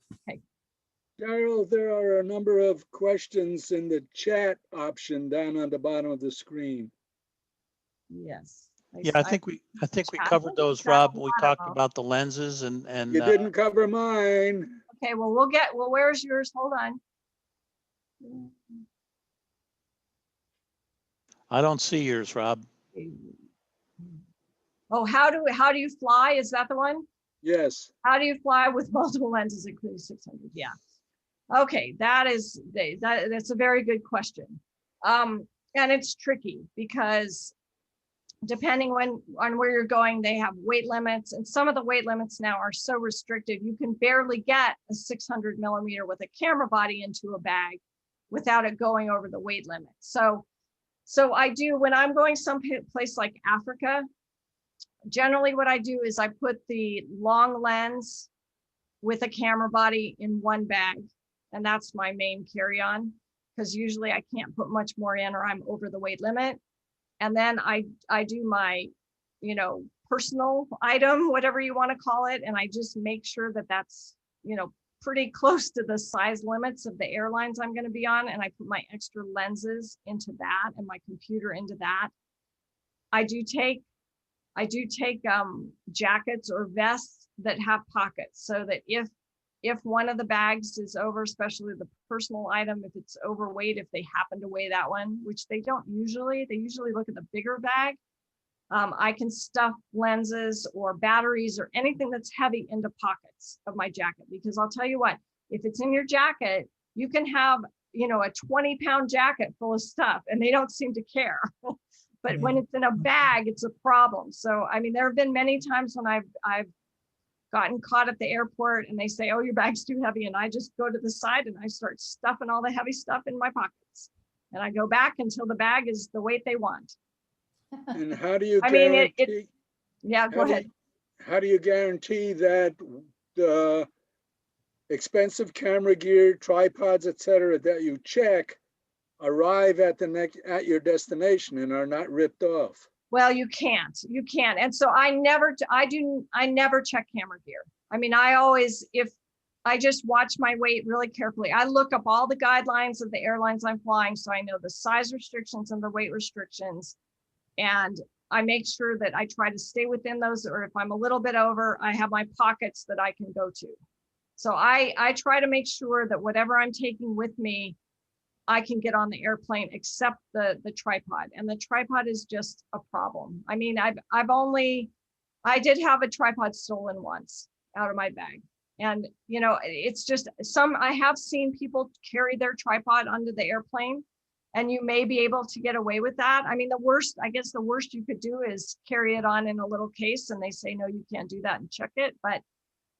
I: Cheryl, there are a number of questions in the chat option down on the bottom of the screen.
D: Yes.
A: yeah, I think we covered those, Rob. We talked about the lenses and
I: You didn't cover mine.
D: Okay, well, where's yours? Hold on.
A: I don't see yours, Rob.
D: Oh, how do you fly? Is that the one?
I: Yes.
D: How do you fly with multiple lenses, including 600? Yeah. Okay, that's a very good question. And it's tricky because depending on where you're going, they have weight limits, and some of the weight limits now are so restrictive, you can barely get a 600 millimeter with a camera body into a bag without it going over the weight limit. So I do, when I'm going someplace like Africa, generally what I do is I put the long lens with a camera body in one bag, and that's my main carry-on, because usually I can't put much more in or I'm over the weight limit. And then I do my, personal item, whatever you want to call it. And I just make sure that that's, pretty close to the size limits of the airlines I'm going to be on. And I put my extra lenses into that and my computer into that. I do take jackets or vests that have pockets, so that if one of the bags is over, especially the personal item, if it's overweight, if they happen to weigh that one, which they usually look at the bigger bag. I can stuff lenses or batteries or anything that's heavy into pockets of my jacket, because I'll tell you what, if it's in your jacket, you can have, a 20-pound jacket full of stuff and they don't seem to care. But when it's in a bag, it's a problem. So, I mean, there have been many times when I've gotten caught at the airport and they say, oh, your bag's too heavy. And I just go to the side and I start stuffing all the heavy stuff in my pockets. And I go back until the bag is the weight they want.
I: And how do you
D: I mean,
I: guarantee?
D: Yeah, go ahead.
I: How do you guarantee that the expensive camera gear, tripods, etc., that you check arrive at your destination and are not ripped off?
D: Well, you can't. And so I never check camera gear. I mean, I just watch my weight really carefully. I look up all the guidelines of the airlines I'm flying, so I know the size restrictions and the weight restrictions. And I make sure that I try to stay within those, or if I'm a little bit over, I have my pockets that I can go to. So I try to make sure that whatever I'm taking with me, I can get on the airplane, except the tripod. And the tripod is just a problem. I mean, I did have a tripod stolen once out of my bag. And, it's just I have seen people carry their tripod onto the airplane, and you may be able to get away with that. I mean, the worst you could do is carry it on in a little case, and they say, no, you can't do that, and check it. But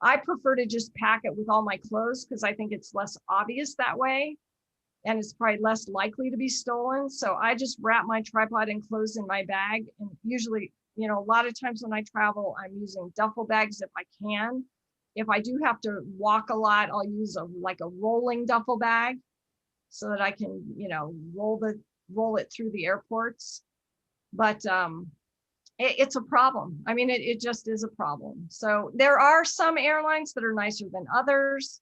D: I prefer to just pack it with all my clothes, because I think it's less obvious that way. And it's probably less likely to be stolen. So I just wrap my tripod and clothes in my bag. And usually, a lot of times when I travel, I'm using duffel bags if I can. If I do have to walk a lot, I'll use a rolling duffel bag, so that I can, roll it through the airports. But it's a problem. I mean, it just is a problem. So there are some airlines that are nicer than others.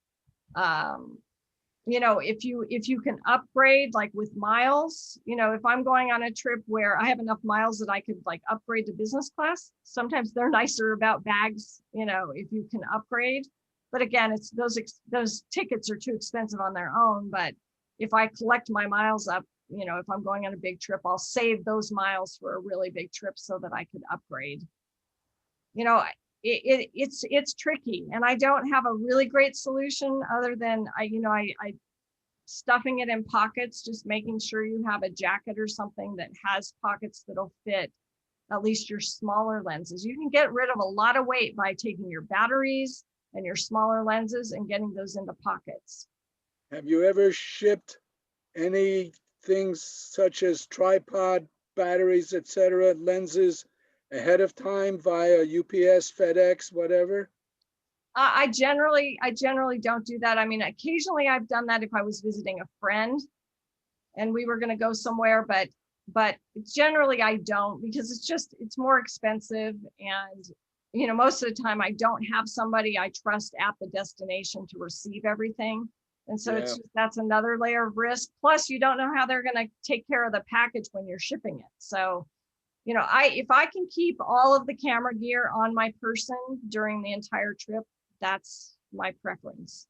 D: If you can upgrade, like with miles, if I'm going on a trip where I have enough miles that I could upgrade to business class, sometimes they're nicer about bags, if you can upgrade. But again, it's those tickets are too expensive on their own. But if I collect my miles up, if I'm going on a big trip, I'll save those miles for a really big trip so that I could upgrade. It's tricky, and I don't have a really great solution other than I stuffing it in pockets, just making sure you have a jacket or something that has pockets that'll fit at least your smaller lenses. You can get rid of a lot of weight by taking your batteries and your smaller lenses and getting those into pockets.
I: Have you ever shipped any things such as tripod, batteries, etc., lenses ahead of time via UPS, FedEx, whatever?
D: I generally don't do that. I mean, occasionally I've done that if I was visiting a friend and we were going to go somewhere, but generally I don't, because it's more expensive. And, most of the time I don't have somebody I trust at the destination to receive everything. And so that's another layer of risk. Plus, you don't know how they're going to take care of the package when you're shipping it. So, if I can keep all of the camera gear on my person during the entire trip, that's my preference.